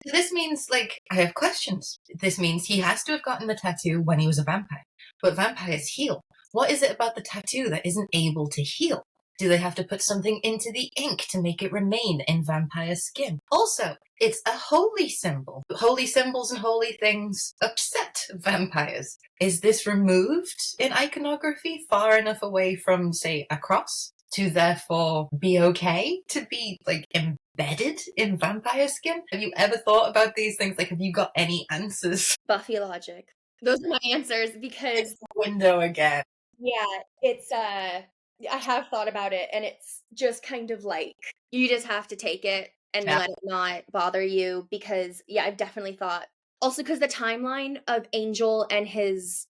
this means, like, I have questions. This means he has to have gotten the tattoo when he was a vampire. But vampires heal. What is it about the tattoo that isn't able to heal? Do they have to put something into the ink to make it remain in vampire skin? Also, it's a holy symbol. Holy symbols and holy things upset vampires. Is this removed in iconography far enough away from, say, a cross to therefore be okay to be, like, embedded in vampire skin? Have you ever thought about these things? Like, have you got any answers? Buffy logic. Those are my answers because... It's the window again. Yeah, it's, I have thought about it, and it's just kind of like, you just have to take it and let it not bother you, because, yeah, I've definitely thought, also because the timeline of Angel and his,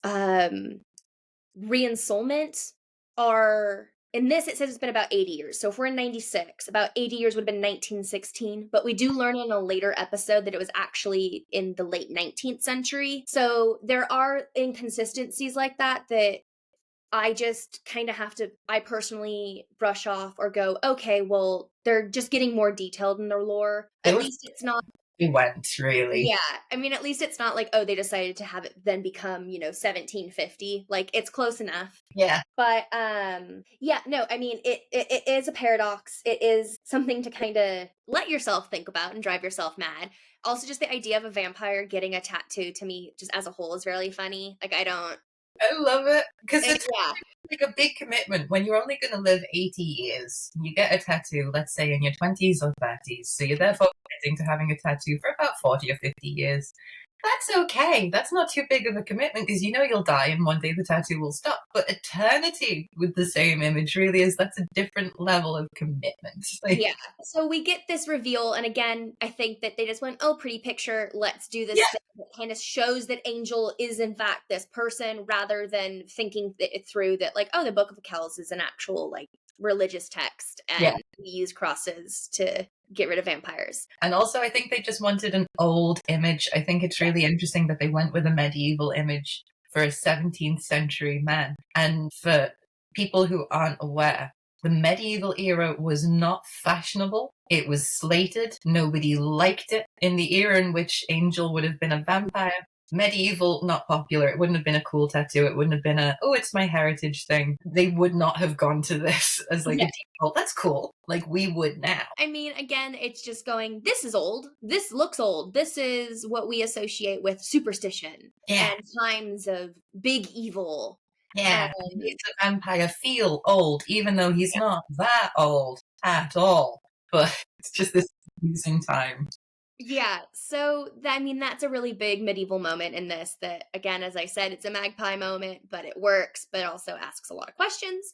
re-ensoulment are, in this, it says it's been about 80 years, so if we're in 96, about 80 years would have been 1916, but we do learn in a later episode that it was actually in the late 19th century, so there are inconsistencies like that I just kind of have to, I personally brush off or go, okay, well, they're just getting more detailed in their lore. At least it's not... We went, really. Yeah, I mean, at least it's not like, oh, they decided to have it then become, 1750. Like, it's close enough. Yeah. But, yeah, no, I mean, it is a paradox. It is something to kind of let yourself think about and drive yourself mad. Also, just the idea of a vampire getting a tattoo, to me, just as a whole, is really funny. Like, I love it, because it's yeah. like a big commitment. When you're only going to live 80 years, you get a tattoo, let's say in your 20s or 30s, so you're therefore committing to having a tattoo for about 40 or 50 years. That's okay. That's not too big of a commitment, because you know you'll die and one day the tattoo will stop. But eternity with the same image really is, that's a different level of commitment. Like, yeah. So we get this reveal, and again, I think that they just went, oh, pretty picture, let's do this thing that kind of shows that Angel is in fact this person, rather than thinking it through that, like, oh, the Book of Kells is an actual, like, religious text, and we use crosses to get rid of vampires. And also, I think they just wanted an old image. I think it's really interesting that they went with a medieval image for a 17th century man. And for people who aren't aware, the medieval era was not fashionable. It was slated. Nobody liked it. In the era in which Angel would have been a vampire, medieval, not popular. It wouldn't have been a cool tattoo. It wouldn't have been a, oh, it's my heritage thing. They would not have gone to this as like a default. That's cool. Like we would now. I mean, again, it's just going, this is old. This looks old. This is what we associate with superstition and times of big evil. Yeah, it makes a vampire feel old, even though he's not that old at all. But it's just this confusing time. Yeah, so, I mean, that's a really big medieval moment in this that, again, as I said, it's a magpie moment, but it works, but it also asks a lot of questions.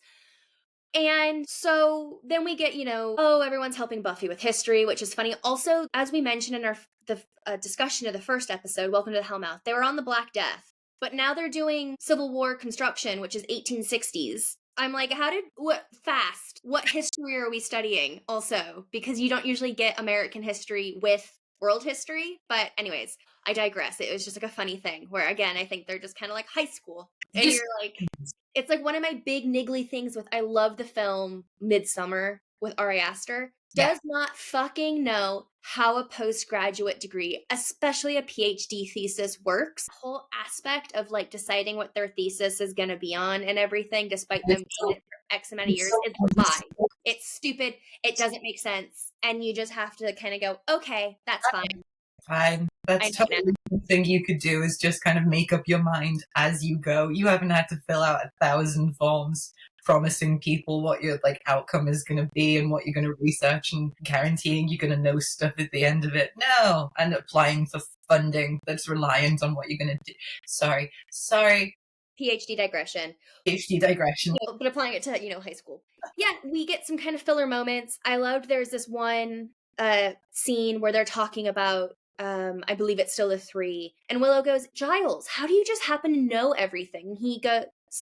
And so then we get, oh, everyone's helping Buffy with history, which is funny. Also, as we mentioned in the discussion of the first episode, Welcome to the Hellmouth, they were on the Black Death, but now they're doing Civil War construction, which is 1860s. I'm like, what history are we studying also? Because you don't usually get American history with world history. But anyways, I digress. It was just like a funny thing where, again, I think they're just kind of like high school. And you're like, it's like one of my big niggly things with, I love the film Midsummer with Ari Aster, does not fucking know how a postgraduate degree, especially a PhD thesis, works. The whole aspect of like deciding what their thesis is going to be on and everything, despite them being it for X amount of years, is a lie. It's stupid. It doesn't make sense. And you just have to kind of go, okay, that's fine. Fine. That's totally something you could do, is just kind of make up your mind as you go. You haven't had to fill out 1,000 forms promising people what your like outcome is going to be and what you're going to research and guaranteeing you're going to know stuff at the end of it. No, and applying for funding that's reliant on what you're going to do. Sorry. PhD digression. But applying it to, high school. Yeah, we get some kind of filler moments. I loved there's this one scene where they're talking about, I believe it's still a 3. And Willow goes, Giles, how do you just happen to know everything? He goes,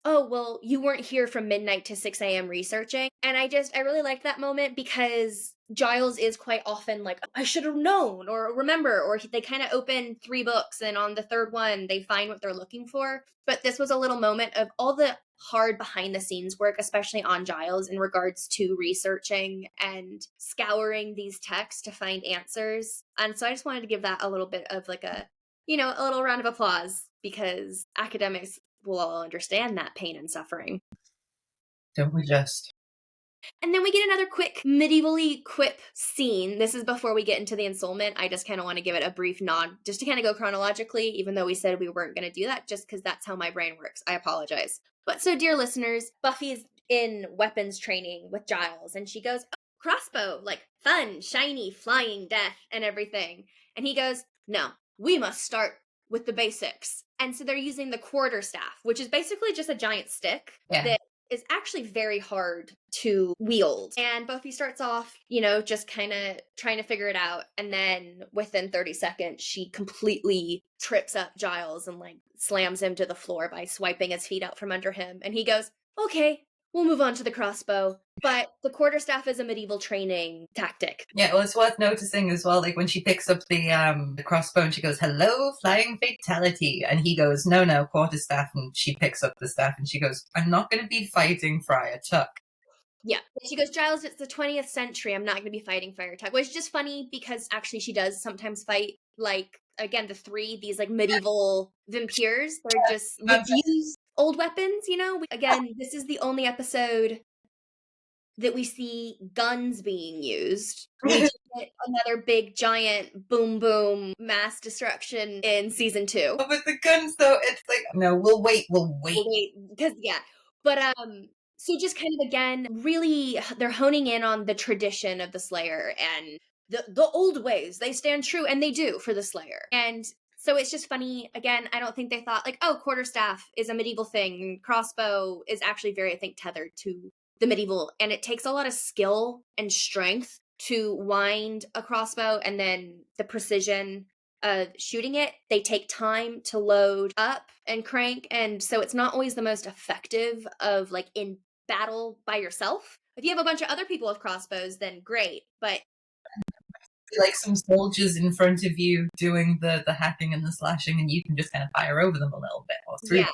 oh, well, you weren't here from midnight to 6 a.m. researching. And I really liked that moment because Giles is quite often like, I should have known or remember, or they kind of open 3 books and on the 3rd one, they find what they're looking for. But this was a little moment of all the hard behind the scenes work, especially on Giles in regards to researching and scouring these texts to find answers. And so I just wanted to give that a little bit of like a little round of applause, because academics will all understand that pain and suffering. Don't we just? And then we get another quick medievally quip scene. This is before we get into the ensoulment. I just kind of want to give it a brief nod just to kind of go chronologically, even though we said we weren't going to do that, just because that's how my brain works. I apologize. But so, dear listeners, Buffy's in weapons training with Giles, and she goes, oh, crossbow, like fun, shiny, flying death and everything. And he goes, no, we must start with the basics. And so they're using the quarterstaff, which is basically just a giant stick that is actually very hard to wield. And Buffy starts off, just kind of trying to figure it out. And then within 30 seconds, she completely trips up Giles and like slams him to the floor by swiping his feet out from under him. And he goes, okay, we'll move on to the crossbow. But the quarterstaff is a medieval training tactic. Yeah, well, it's worth noticing as well, like when she picks up the crossbow and she goes, hello, flying fatality. And he goes, no, quarterstaff. And she picks up the staff and she goes, I'm not going to be fighting Friar Tuck. Yeah. She goes, Giles, it's the 20th century. I'm not going to be fighting Friar Tuck. Which is just funny because actually she does sometimes fight, like, again, the 3, these like medieval vampires. They're just use old weapons, Again, this is the only episode that we see guns being used. We just get another big giant boom boom mass destruction in season 2. Oh, but the guns though, it's like, no, we'll wait. Because but so just kind of again, really they're honing in on the tradition of the Slayer and the old ways. They stand true, and they do, for the Slayer. And so it's just funny, again, I don't think they thought like, oh, quarterstaff is a medieval thing. Crossbow is actually very, I think, tethered to the medieval, and it takes a lot of skill and strength to wind a crossbow, and then the precision of shooting it. They take time to load up and crank, and so it's not always the most effective of like in battle by yourself. If you have a bunch of other people with crossbows, then great, but like some soldiers in front of you doing the hacking and the slashing, and you can just kind of fire over them a little bit or through them.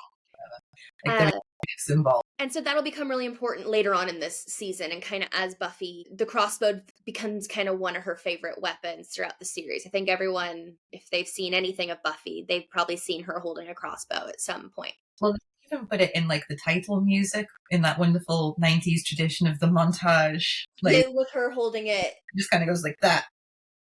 Like symbol. And so that'll become really important later on in this season, and kind of as Buffy, the crossbow becomes kind of one of her favorite weapons throughout the series. I think everyone, if they've seen anything of Buffy, they've probably seen her holding a crossbow at some point. Well, they even put it in like the title music in that wonderful 90s tradition of the montage. Like, with her holding it. Just kind of goes like that.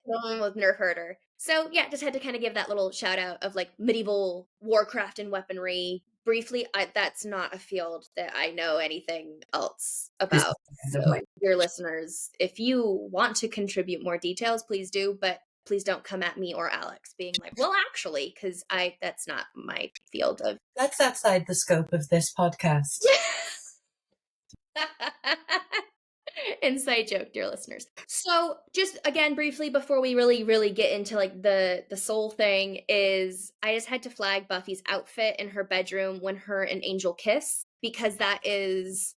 With Nerf Herder. So yeah, just had to kind of give that little shout out of like medieval warcraft and weaponry. Briefly, that's not a field that I know anything else about. So your listeners, if you want to contribute more details, please do, but please don't come at me or Alex being like, well, actually, because that's not my field of. That's outside the scope of this podcast. Inside joke, dear listeners. So just again, briefly, before we really get into like the soul thing, is I just had to flag Buffy's outfit in her bedroom when her and Angel kiss, because that is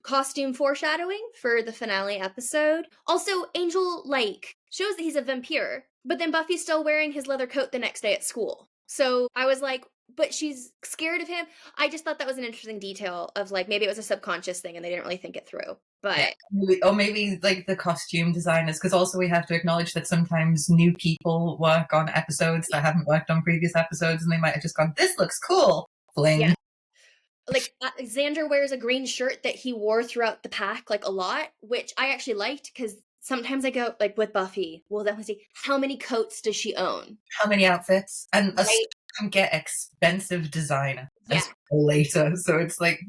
costume foreshadowing for the finale episode. Also, Angel like shows that he's a vampire, But then Buffy's still wearing his leather coat the next day at school. So I was like, but she's scared of him. I just thought that was an interesting detail of like maybe it was a subconscious thing and they didn't really think it through. But or maybe like the costume designers, because also we have to acknowledge that sometimes new people work on episodes that haven't worked on previous episodes, and they might have just gone, "This looks cool." Fling. yeah. Like Xander wears a green shirt that he wore throughout the pack like a lot, which I actually liked because sometimes I go like with Buffy, well then we see how many coats does she own? How many outfits? And a Right? can get expensive designer Yeah. later. So it's like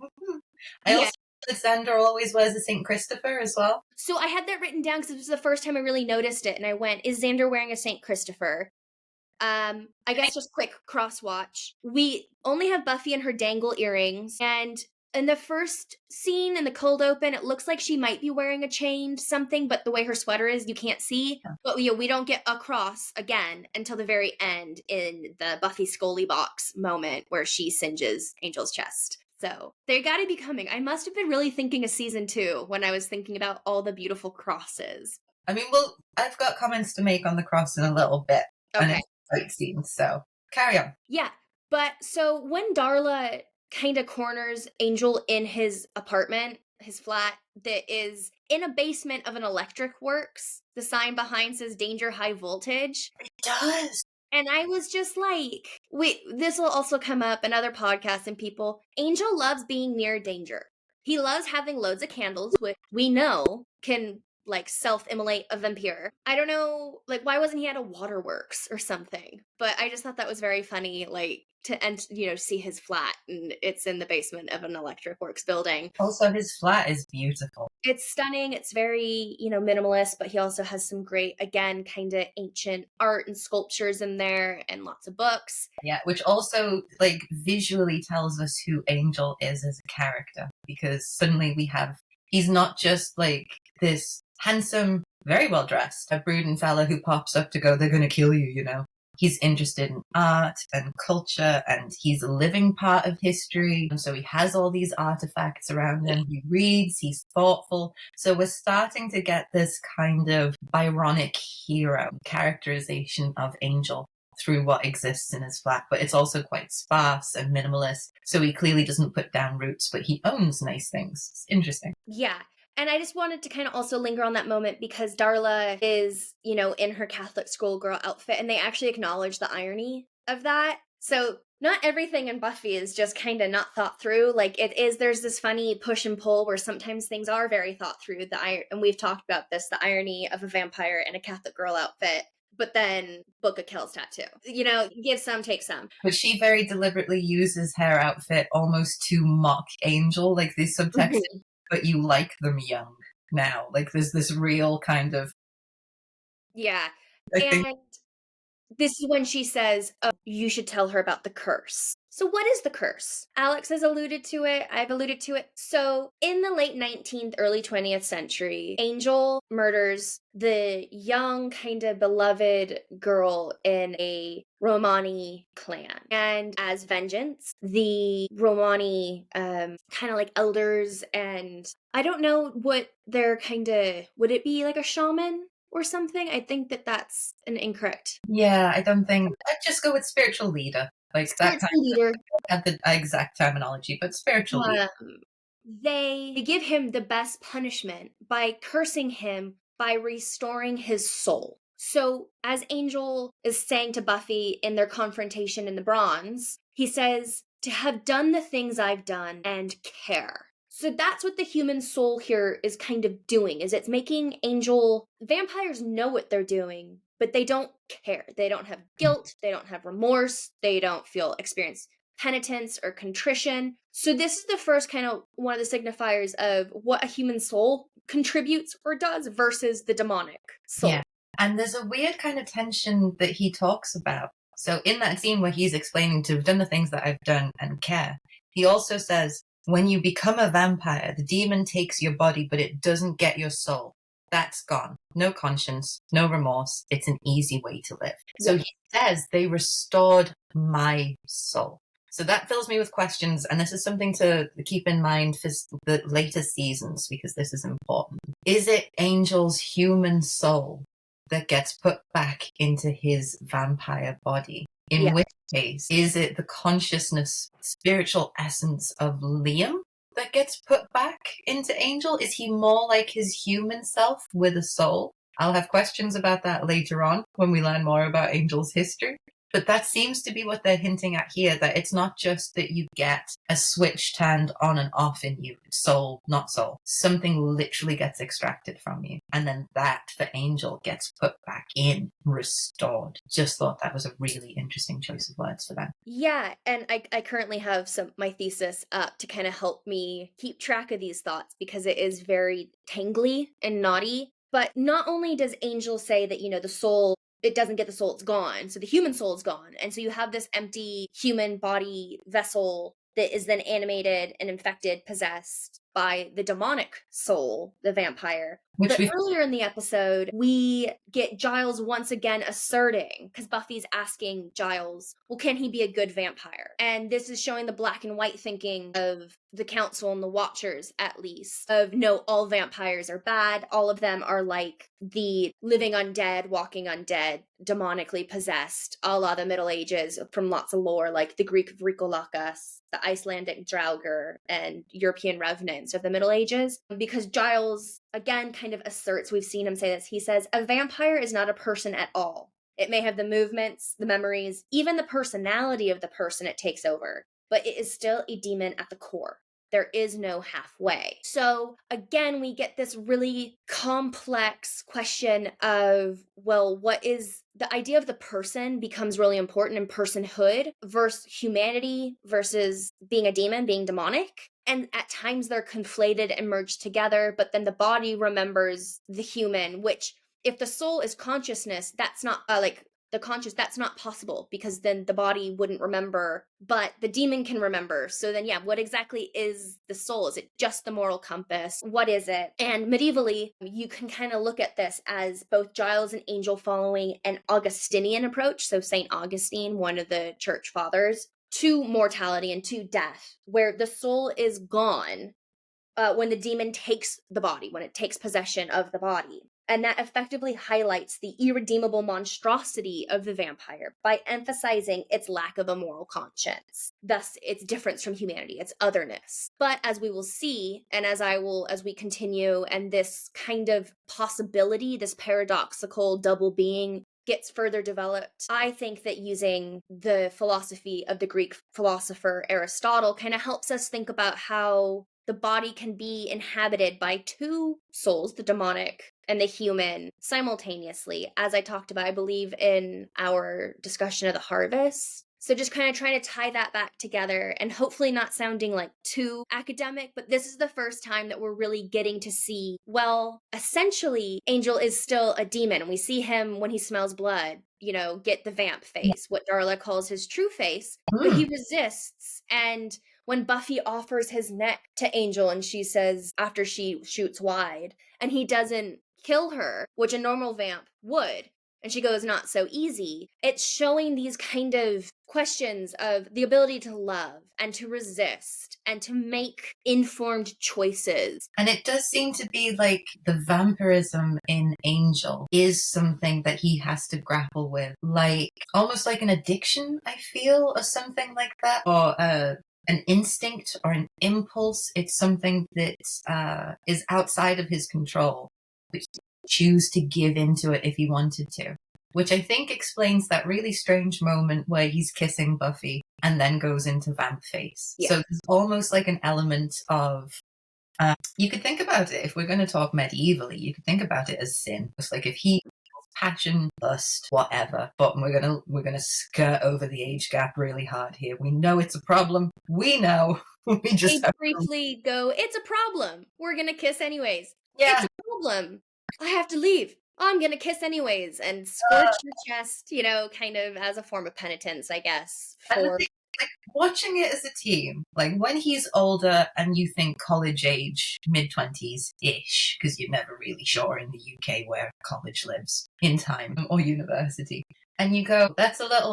I Yeah. also Xander always wears a St. Christopher as well. So I had that written down because it was the first time I really noticed it, and I went, "Is Xander wearing a St. Christopher?" I guess just quick cross watch. We only have Buffy and her dangle earrings, and in the first scene in the cold open, it looks like she might be wearing a chain something, but the way her sweater is, you can't see. Yeah. But we don't get a cross again until the very end in the Buffy Scully box moment where she singes Angel's chest. So they got to be coming. I must have been really thinking of season 2 when I was thinking about all the beautiful crosses. I mean, well, I've got comments to make on the cross in a little bit. Okay. And it's fight scenes, so carry on. Yeah. But so when Darla kind of corners Angel in his apartment, his flat that is in a basement of an electric works, the sign behind says danger high voltage. It does. And I was just like, wait, this will also come up in other podcasts and people. Angel loves being near danger. He loves having loads of candles, which we know can like self-immolate a vampire. I don't know, like why wasn't he at a waterworks or something? But I just thought that was very funny, like to see his flat and it's in the basement of an electric works building. Also, his flat is beautiful. It's stunning. It's very, minimalist, but he also has some great, again, kind of ancient art and sculptures in there and lots of books. Yeah, which also like visually tells us who Angel is as a character, because suddenly he's not just like this handsome, very well dressed, a brooding fella who pops up to go, "They're going to kill you," He's interested in art and culture, and he's a living part of history. And so he has all these artifacts around him. He reads, he's thoughtful. So we're starting to get this kind of Byronic hero characterization of Angel through what exists in his flat, but it's also quite sparse and minimalist. So he clearly doesn't put down roots, but he owns nice things. It's interesting. Yeah. And I just wanted to kind of also linger on that moment because Darla is, in her Catholic schoolgirl outfit, and they actually acknowledge the irony of that. So not everything in Buffy is just kind of not thought through. Like there's this funny push and pull where sometimes things are very thought through. And we've talked about this, the irony of a vampire in a Catholic girl outfit. But then Book of Kells tattoo. Give some, take some. But she very deliberately uses her outfit almost to mock Angel, like the subtext. Mm-hmm. But you like them young now. Like there's this real kind of... Yeah. And this is when she says, "Oh, you should tell her about the curse." So what is the curse? Alex has alluded to it. I've alluded to it. So in the late 19th, early 20th century, Angel murders the young, kind of beloved girl in a Romani clan. And as vengeance, the Romani kind of like elders, and I don't know what they're would it be like a shaman? Or something? I think that's an incorrect. Yeah, I don't think... I'd just go with spiritual leader. Like spiritual leader. At the exact terminology, but spiritual leader. They give him the best punishment by cursing him by restoring his soul. So as Angel is saying to Buffy in their confrontation in the Bronze, he says, "To have done the things I've done and care." So that's what the human soul here is kind of doing, is it's making Angel... Vampires know what they're doing, but they don't care. They don't have guilt. They don't have remorse. They don't experience penitence or contrition. So this is the first kind of one of the signifiers of what a human soul contributes or does versus the demonic soul. Yeah. And there's a weird kind of tension that he talks about. So in that scene where he's explaining to have done the things that I've done and care, he also says, when you become a vampire, the demon takes your body, but it doesn't get your soul. That's gone. No conscience, no remorse. It's an easy way to live. So he says they restored my soul. So that fills me with questions, and this is something to keep in mind for the later seasons, because this is important. Is it Angel's human soul that gets put back into his vampire body. In which case, is it the consciousness, spiritual essence of Liam that gets put back into Angel? Is he more like his human self with a soul? I'll have questions about that later on when we learn more about Angel's history. But that seems to be what they're hinting at here, that it's not just that you get a switch turned on and off in you, soul, not soul. Something literally gets extracted from you. And then that, for Angel, gets put back in, restored. Just thought that was a really interesting choice of words for them. Yeah, and I currently have my thesis up to kind of help me keep track of these thoughts, because it is very tangly and knotty. But not only does Angel say that, the soul, it doesn't get the soul, it's gone. So the human soul is gone. And so you have this empty human body vessel that is then animated and infected, possessed by the demonic soul, the vampire. But earlier in the episode, we get Giles once again asserting, because Buffy's asking Giles, well, can he be a good vampire? And this is showing the black and white thinking of the Council and the Watchers, at least, of no, all vampires are bad. All of them are like the living undead, walking undead, demonically possessed, a la the Middle Ages from lots of lore, like the Greek Vrikolakas, the Icelandic Draugr, and European revenants of the Middle Ages. Because Giles, again, kind of asserts, we've seen him say this, he says, a vampire is not a person at all. It may have the movements, the memories, even the personality of the person it takes over, but it is still a demon at the core. There is no halfway. So again, we get this really complex question of, well, what is the idea of the person becomes really important in personhood versus humanity versus being a demon, being demonic. And at times they're conflated and merged together, but then the body remembers the human, which if the soul is consciousness, that's not that's not possible, because then the body wouldn't remember, but the demon can remember. So then, what exactly is the soul? Is it just the moral compass? What is it? And medievally, you can kind of look at this as both Giles and Angel following an Augustinian approach. So St. Augustine, one of the church fathers, to mortality and to death, where the soul is gone when the demon takes the body, when it takes possession of the body. And that effectively highlights the irredeemable monstrosity of the vampire by emphasizing its lack of a moral conscience. Thus, its difference from humanity, its otherness. But as we will see, and as we continue, and this kind of possibility, this paradoxical double being gets further developed, I think that using the philosophy of the Greek philosopher Aristotle kind of helps us think about how the body can be inhabited by two souls, the demonic and the human, simultaneously, as I talked about, I believe, in our discussion of the harvest. So just kind of trying to tie that back together, and hopefully not sounding like too academic, but this is the first time that we're really getting to see, well, essentially, Angel is still a demon, and we see him when he smells blood, get the vamp face, what Darla calls his true face, but he resists. And when Buffy offers his neck to Angel and she says, after she shoots wide, and he doesn't kill her, which a normal vamp would, and she goes, not so easy, it's showing these kind of questions of the ability to love and to resist and to make informed choices. And it does seem to be like the vampirism in Angel is something that he has to grapple with, like almost like an addiction, I feel, or something like that, or an instinct or an impulse. It's something that is outside of his control, which he choose to give into it if he wanted to, which I think explains that really strange moment where he's kissing Buffy and then goes into vamp face. So there's almost like an element of you could think about it, if we're going to talk medievally, you could think about it as sin. It's like if he passion, lust, whatever, but we're gonna skirt over the age gap really hard here. We know it's a problem. We know. We just briefly go, it's a problem. We're gonna kiss anyways. Yeah. It's a problem. I have to leave. I'm gonna kiss anyways, and scorch your chest, kind of as a form of penitence, I guess. Like watching it as a team, like when he's older and you think college age, mid-20s-ish, because you're never really sure in the UK where college lives in time, or university, and you go,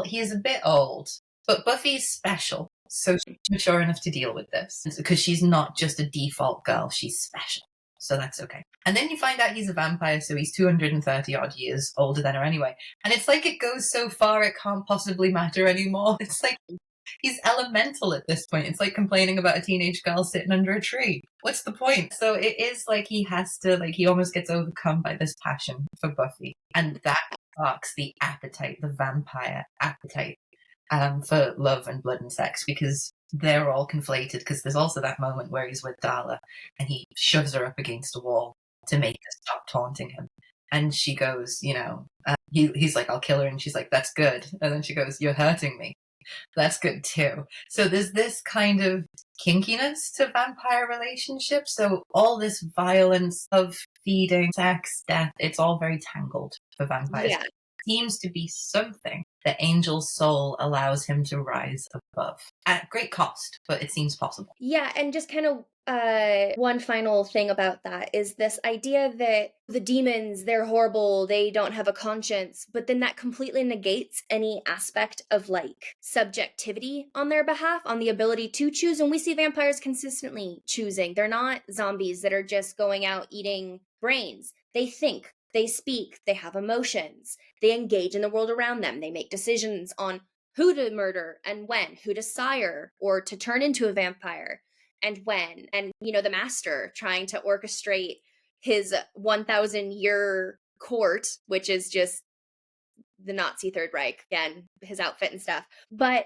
he's a bit old, but Buffy's special, so she's mature enough to deal with this, because she's not just a default girl, she's special. So that's okay. And then you find out he's a vampire, so he's 230 odd years older than her anyway. And it's like it goes so far it can't possibly matter anymore. It's like he's elemental at this point. It's like complaining about a teenage girl sitting under a tree. What's the point? So it is like he has to, like, he almost gets overcome by this passion for Buffy. And that sparks the appetite, the vampire appetite for love and blood and sex, because they're all conflated. Because there's also that moment where he's with Darla and he shoves her up against a wall to make her stop taunting him. And she goes, he's like, I'll kill her. And she's like, that's good. And then she goes, you're hurting me. That's good too. So there's this kind of kinkiness to vampire relationships. So all this violence of feeding, sex, death, it's all very tangled for vampires. Yeah. It seems to be something that Angel's soul allows him to rise above at great cost, but it seems possible. Yeah, and just kind of one final thing about that is this idea that the demons, they're horrible, they don't have a conscience, but then that completely negates any aspect of like subjectivity on their behalf, on the ability to choose. And we see vampires consistently choosing. They're not zombies that are just going out eating brains. They think, they speak, they have emotions, they engage in the world around them, they make decisions on who to murder and when, who to sire or to turn into a vampire and when. And, the master trying to orchestrate his 1,000-year court, which is just the Nazi Third Reich, again, his outfit and stuff. But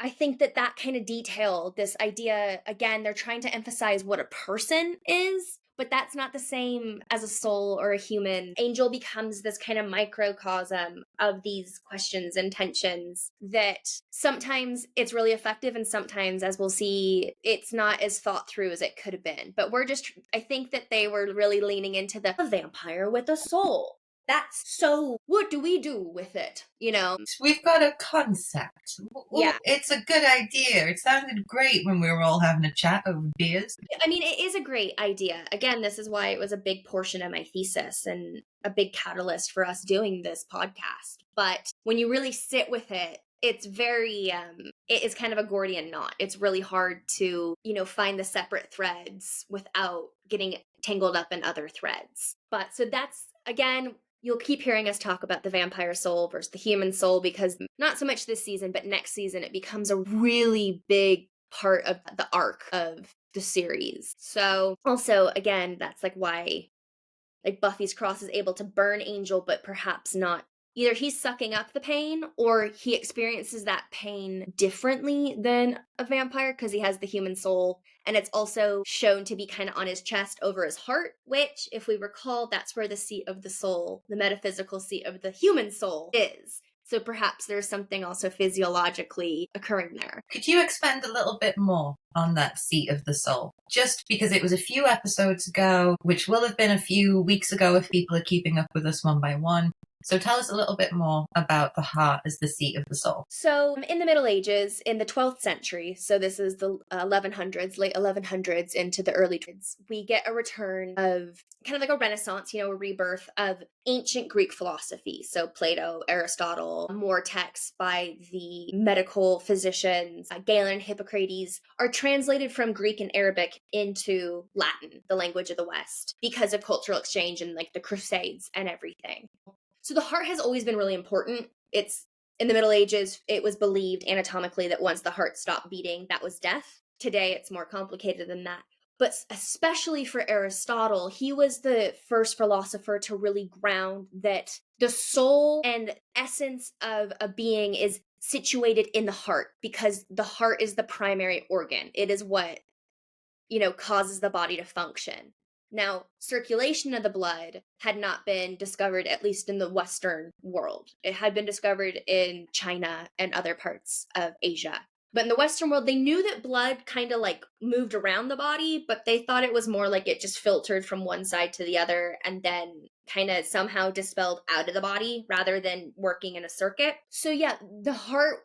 I think that kind of detail, this idea, again, they're trying to emphasize what a person is, but that's not the same as a soul or a human. Angel becomes this kind of microcosm of these questions and tensions that sometimes it's really effective and sometimes, as we'll see, it's not as thought through as it could have been. But I think that they were really leaning into the vampire with a soul. That's so, what do we do with it? We've got a concept. Yeah. It's a good idea. It sounded great when we were all having a chat over beers. I mean, it is a great idea. Again, this is why it was a big portion of my thesis and a big catalyst for us doing this podcast. But when you really sit with it, it's very, it is kind of a Gordian knot. It's really hard to, find the separate threads without getting tangled up in other threads. But so that's, again, you'll keep hearing us talk about the vampire soul versus the human soul, because not so much this season, but next season, it becomes a really big part of the arc of the series. So also, again, that's like why like Buffy's cross is able to burn Angel, but perhaps not. Either he's sucking up the pain or he experiences that pain differently than a vampire because he has the human soul. And it's also shown to be kind of on his chest over his heart, which, if we recall, that's where the seat of the soul, the metaphysical seat of the human soul, is. So perhaps there's something also physiologically occurring there. Could you expand a little bit more on that seat of the soul? Just because it was a few episodes ago, which will have been a few weeks ago if people are keeping up with us one by one. So tell us a little bit more about the heart as the seat of the soul. So in the Middle Ages, in the 12th century, so this is the 1100s, late 1100s into the early 1200s, we get a return of kind of like a renaissance, a rebirth of ancient Greek philosophy. So Plato, Aristotle, more texts by the medical physicians, Galen and Hippocrates, are translated from Greek and Arabic into Latin, the language of the West, because of cultural exchange and like the Crusades and everything. So the heart has always been really important. It's in the Middle Ages, it was believed anatomically that once the heart stopped beating, that was death. Today, it's more complicated than that. But especially for Aristotle, he was the first philosopher to really ground that the soul and essence of a being is situated in the heart, because the heart is the primary organ. It is what, causes the body to function. Now, circulation of the blood had not been discovered, at least in the Western world. It had been discovered in China and other parts of Asia. But in the Western world, they knew that blood kind of like moved around the body, but they thought it was more like it just filtered from one side to the other and then kind of somehow dispelled out of the body rather than working in a circuit. So yeah, the heart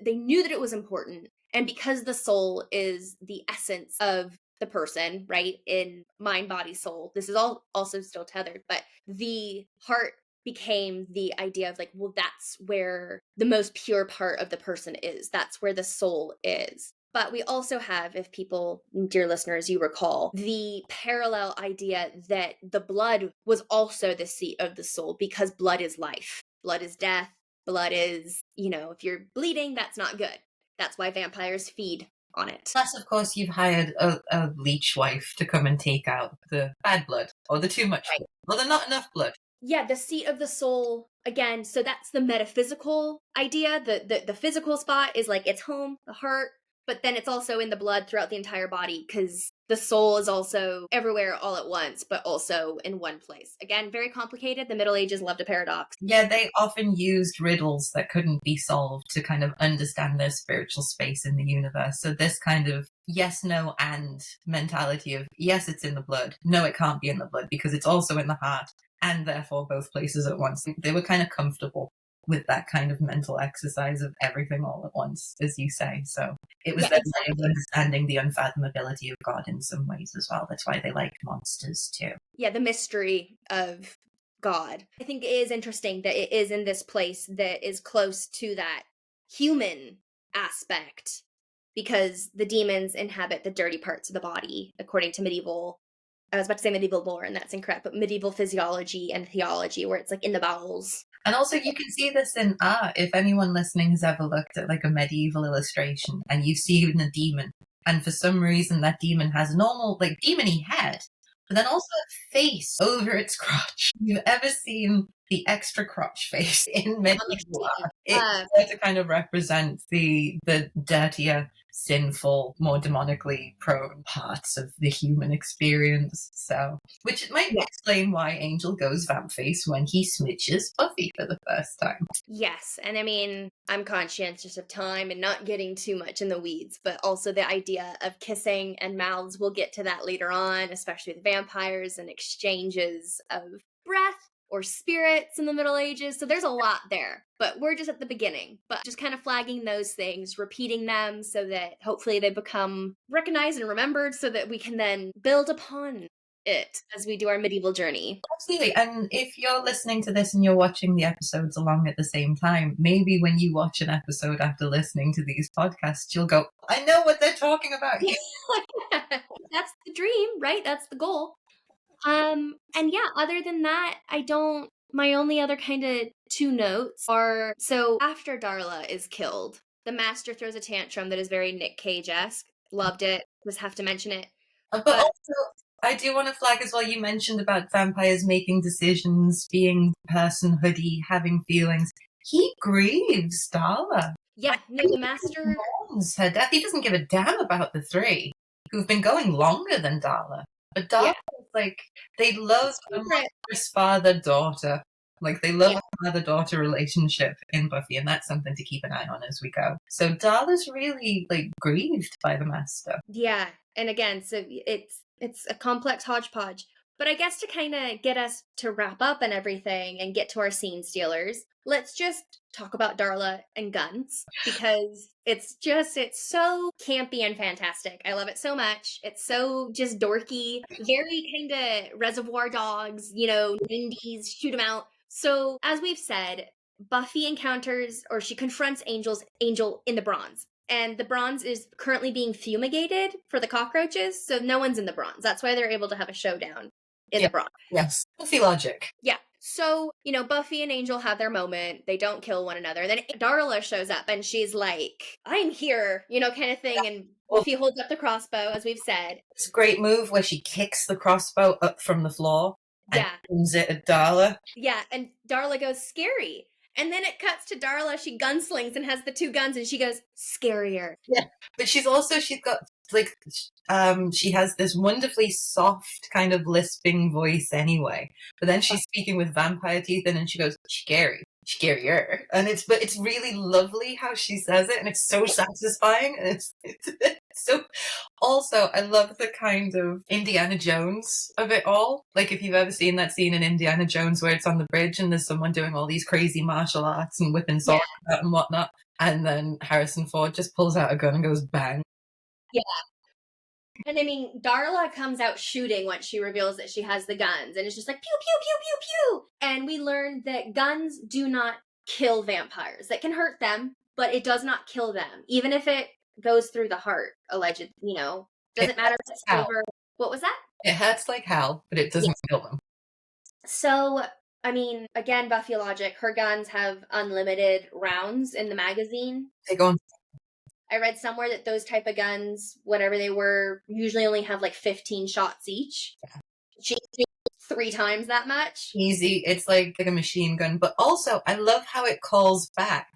they knew that it was important. And because the soul is the essence of the person, right, in mind, body, soul, this is all also still tethered, but the heart became the idea of like, well, that's where the most pure part of the person is. That's where the soul is. But we also have, if people, dear listeners, you recall, the parallel idea that the blood was also the seat of the soul because blood is life. Blood is death. Blood is, if you're bleeding, that's not good. That's why vampires feed on it. Plus, of course, you've hired a leech wife to come and take out the bad blood or the too much blood, or the not enough blood. Yeah, the seat of the soul, again, so that's the metaphysical idea. The physical spot is like its home, the heart, but then it's also in the blood throughout the entire body because the soul is also everywhere all at once, but also in one place. Again, very complicated. The Middle Ages loved a paradox. Yeah, they often used riddles that couldn't be solved to kind of understand their spiritual space in the universe. So this kind of yes, no, and mentality of yes, it's in the blood. No, it can't be in the blood because it's also in the heart, and therefore both places at once. They were kind of comfortable with that kind of mental exercise of everything all at once, as you say. So it was their way of understanding the unfathomability of God in some ways as well. That's why they like monsters too. Yeah, the mystery of God. I think it is interesting that it is in this place that is close to that human aspect because the demons inhabit the dirty parts of the body, according to medieval. I was about to say medieval lore, and that's incorrect, but medieval physiology and theology, where it's like in the bowels. And also you can see this in art. If anyone listening has ever looked at like a medieval illustration and you've seen a demon, and for some reason that demon has a normal, like, demon-y head, but then also a face over its crotch. You've ever seen the extra crotch face in medieval art? It's there to kind of represent the dirtier, sinful, more demonically prone parts of the human experience. So, which might explain why Angel goes vamp face when he smidges Buffy for the first time. Yes, and I mean, I'm conscientious of time and not getting too much in the weeds, but also the idea of kissing and mouths, we'll get to that later on, especially with vampires and exchanges of breath or spirits in the Middle Ages. So there's a lot there, but we're just at the beginning. But just kind of flagging those things, repeating them so that hopefully they become recognized and remembered so that we can then build upon it as we do our medieval journey. Absolutely. And if you're listening to this and you're watching the episodes along at the same time, maybe when you watch an episode after listening to these podcasts, you'll go, I know what they're talking about here. That's the dream, right? That's the goal. And yeah, other than that, my only other kind of two notes are, so after Darla is killed, the master throws a tantrum that is very Nick Cage-esque. Loved it. Just have to mention it. But also, I do want to flag as well, you mentioned about vampires making decisions, being personhoody, having feelings. He grieves Darla. Yeah, no, the master mourns her death. He doesn't give a damn about the three who've been going longer than Darla. But Darla is like, they love a monstrous father-daughter. Like, they love a father-daughter relationship in Buffy, and that's something to keep an eye on as we go. So Darla's really, like, grieved by the master. Yeah, and again, so it's a complex hodgepodge. But I guess to kind of get us to wrap up and everything and get to our scene stealers, let's just talk about Darla and guns, because it's so campy and fantastic. I love it so much. It's so just dorky, very kind of Reservoir Dogs, 90s, shoot 'em out. So as we've said, Buffy encounters, or she confronts Angel in the bronze. And the bronze is currently being fumigated for the cockroaches, so no one's in the bronze. That's why they're able to have a showdown in the bronze. Yes. Buffy logic. Yeah. So, Buffy and Angel have their moment. They don't kill one another. And then Darla shows up and she's like, I'm here, kind of thing. And Buffy holds up the crossbow, as we've said. It's a great move where she kicks the crossbow up from the floor and aims it at Darla. Yeah, and Darla goes, scary. And then it cuts to Darla, she gunslings and has the two guns, and she goes, scarier. Yeah, but she's got, like, she has this wonderfully soft kind of lisping voice anyway. But then she's speaking with vampire teeth in, and she goes, scarier. And it's really lovely how she says it, and it's so satisfying, and it's so... Also, I love the kind of Indiana Jones of it all. Like, if you've ever seen that scene in Indiana Jones where it's on the bridge and there's someone doing all these crazy martial arts and whipping swords out and whatnot, and then Harrison Ford just pulls out a gun and goes bang. Yeah. And I mean, Darla comes out shooting once she reveals that she has the guns, and it's just like, pew, pew, pew, pew, pew. And we learn that guns do not kill vampires. That can hurt them, but it does not kill them. Even if it goes through the heart, alleged, doesn't matter if it's silver. What was that? It hurts like hell, but it doesn't kill them. So, I mean, again, Buffy logic, her guns have unlimited rounds in the magazine. They go on. I read somewhere that those type of guns, whatever they were, usually only have like 15 shots each. Yeah. She shoots 3 times that much. Easy. It's like a machine gun. But also, I love how it calls back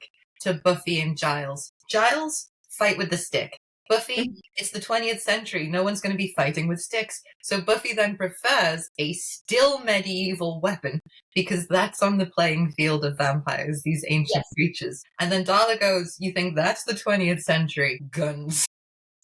to Buffy and Giles. Giles, fight with the stick. Buffy, it's the 20th century. No one's going to be fighting with sticks. So Buffy then prefers a still medieval weapon because that's on the playing field of vampires, these ancient creatures. And then Darla goes, you think that's the 20th century? Guns.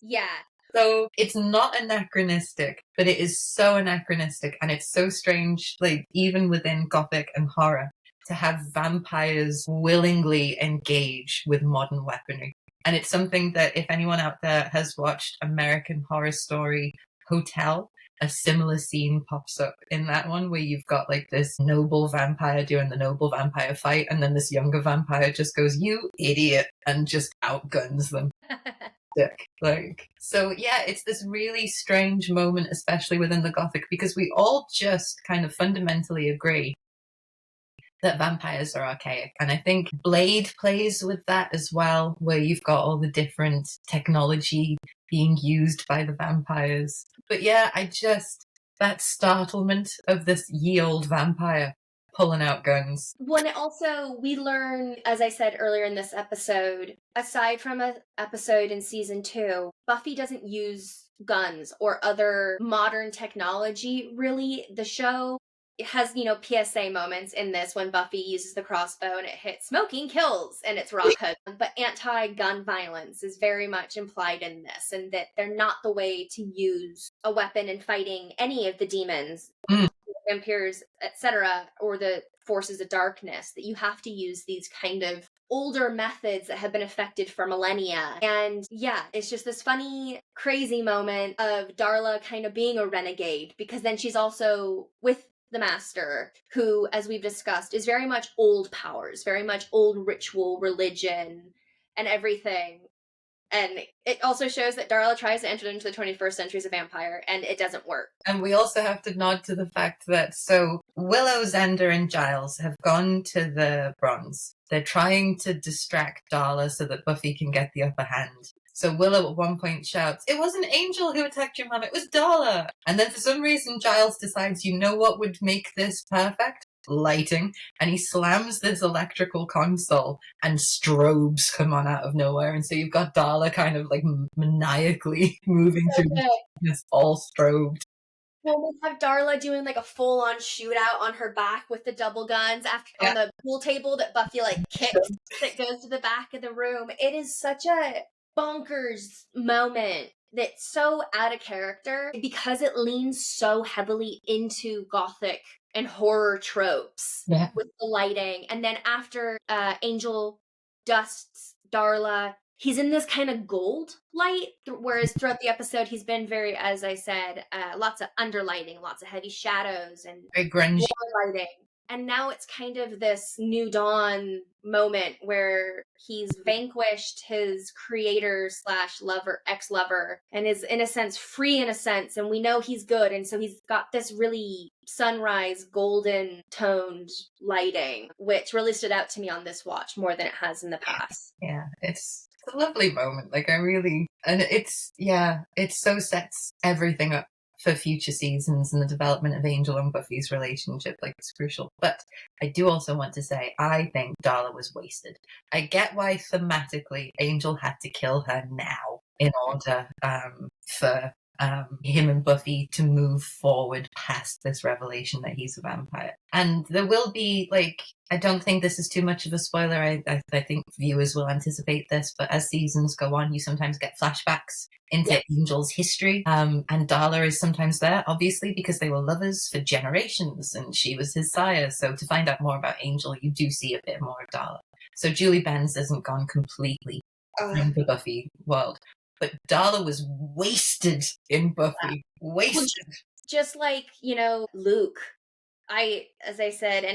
Yeah. So it's not anachronistic, but it is so anachronistic, and it's so strange, like even within Gothic and horror, to have vampires willingly engage with modern weaponry. And it's something that if anyone out there has watched American Horror Story Hotel, a similar scene pops up in that one where you've got like this noble vampire doing the noble vampire fight, and then this younger vampire just goes, you idiot, and just outguns them. So yeah, it's this really strange moment, especially within the Gothic, because we all just kind of fundamentally agree that vampires are archaic. And I think Blade plays with that as well, where you've got all the different technology being used by the vampires. But yeah, that startlement of this ye old vampire pulling out guns. When also we learn, as I said earlier in this episode, aside from an episode in season 2, Buffy doesn't use guns or other modern technology, really. The show has, PSA moments in this when Buffy uses the crossbow and it hits smoking kills and it's rock hood. But anti-gun violence is very much implied in this, and that they're not the way to use a weapon in fighting any of the demons, vampires, etc., or the forces of darkness, that you have to use these kind of older methods that have been effective for millennia. And yeah, it's just this funny, crazy moment of Darla kind of being a renegade, because then she's also with the Master, who, as we've discussed, is very much old powers, very much old ritual, religion, and everything. And it also shows that Darla tries to enter into the 21st century as a vampire, and it doesn't work. And we also have to nod to the fact that, so Willow, Xander, and Giles have gone to the Bronze. They're trying to distract Darla so that Buffy can get the upper hand. So Willow at one point shouts, "It wasn't Angel who attacked your mum, it was Darla!" And then for some reason Giles decides, you know what would make this perfect? Lighting. And he slams this electrical console and strobes come on out of nowhere. And so you've got Darla kind of like maniacally moving through this all strobed. Well, we have Darla doing like a full-on shootout on her back with the double guns on the pool table that Buffy like kicks that goes to the back of the room. It is such a bonkers moment that's so out of character because it leans so heavily into Gothic and horror tropes with the lighting. And then after Angel dusts Darla, he's in this kind of gold light, whereas throughout the episode he's been very, as I said, lots of underlighting, lots of heavy shadows and very grungy lighting. And now it's kind of this new dawn moment where he's vanquished his creator / lover, ex-lover, and is in a sense free in a sense, and we know he's good, and so he's got this really sunrise golden toned lighting, which really stood out to me on this watch more than it has in the past. Yeah, it's a lovely moment. Like it so sets everything up for future seasons and the development of Angel and Buffy's relationship. Like, it's crucial. But I do also want to say, I think Darla was wasted. I get why thematically Angel had to kill her now in order for him and Buffy to move forward past this revelation that he's a vampire. And there will be, like, I don't think this is too much of a spoiler. I think viewers will anticipate this, but as seasons go on, you sometimes get flashbacks into Angel's history. And Darla is sometimes there, obviously, because they were lovers for generations and she was his sire. So to find out more about Angel, you do see a bit more of Darla. So Julie Benz isn't gone completely from the Buffy world. But Darla was wasted in Buffy. Wasted. Just like, Luke as I said,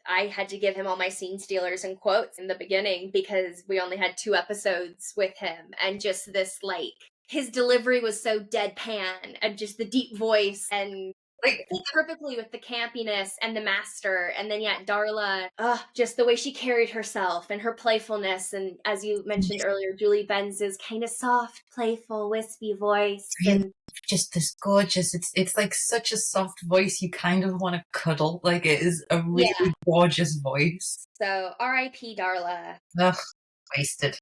I had to give him all my scene stealers and quotes in the beginning because we only had 2 episodes with him, and just this, like, his delivery was so deadpan, and just the deep voice, and Like, fit perfectly with the campiness and the master. And then yet Darla, just the way she carried herself and her playfulness, and as you mentioned earlier, Julie Benz's kind of soft, playful, wispy voice, and just this gorgeous, it's like such a soft voice you kind of want to cuddle. Like, it is a really gorgeous voice. So R.I.P. Darla. Ugh, wasted.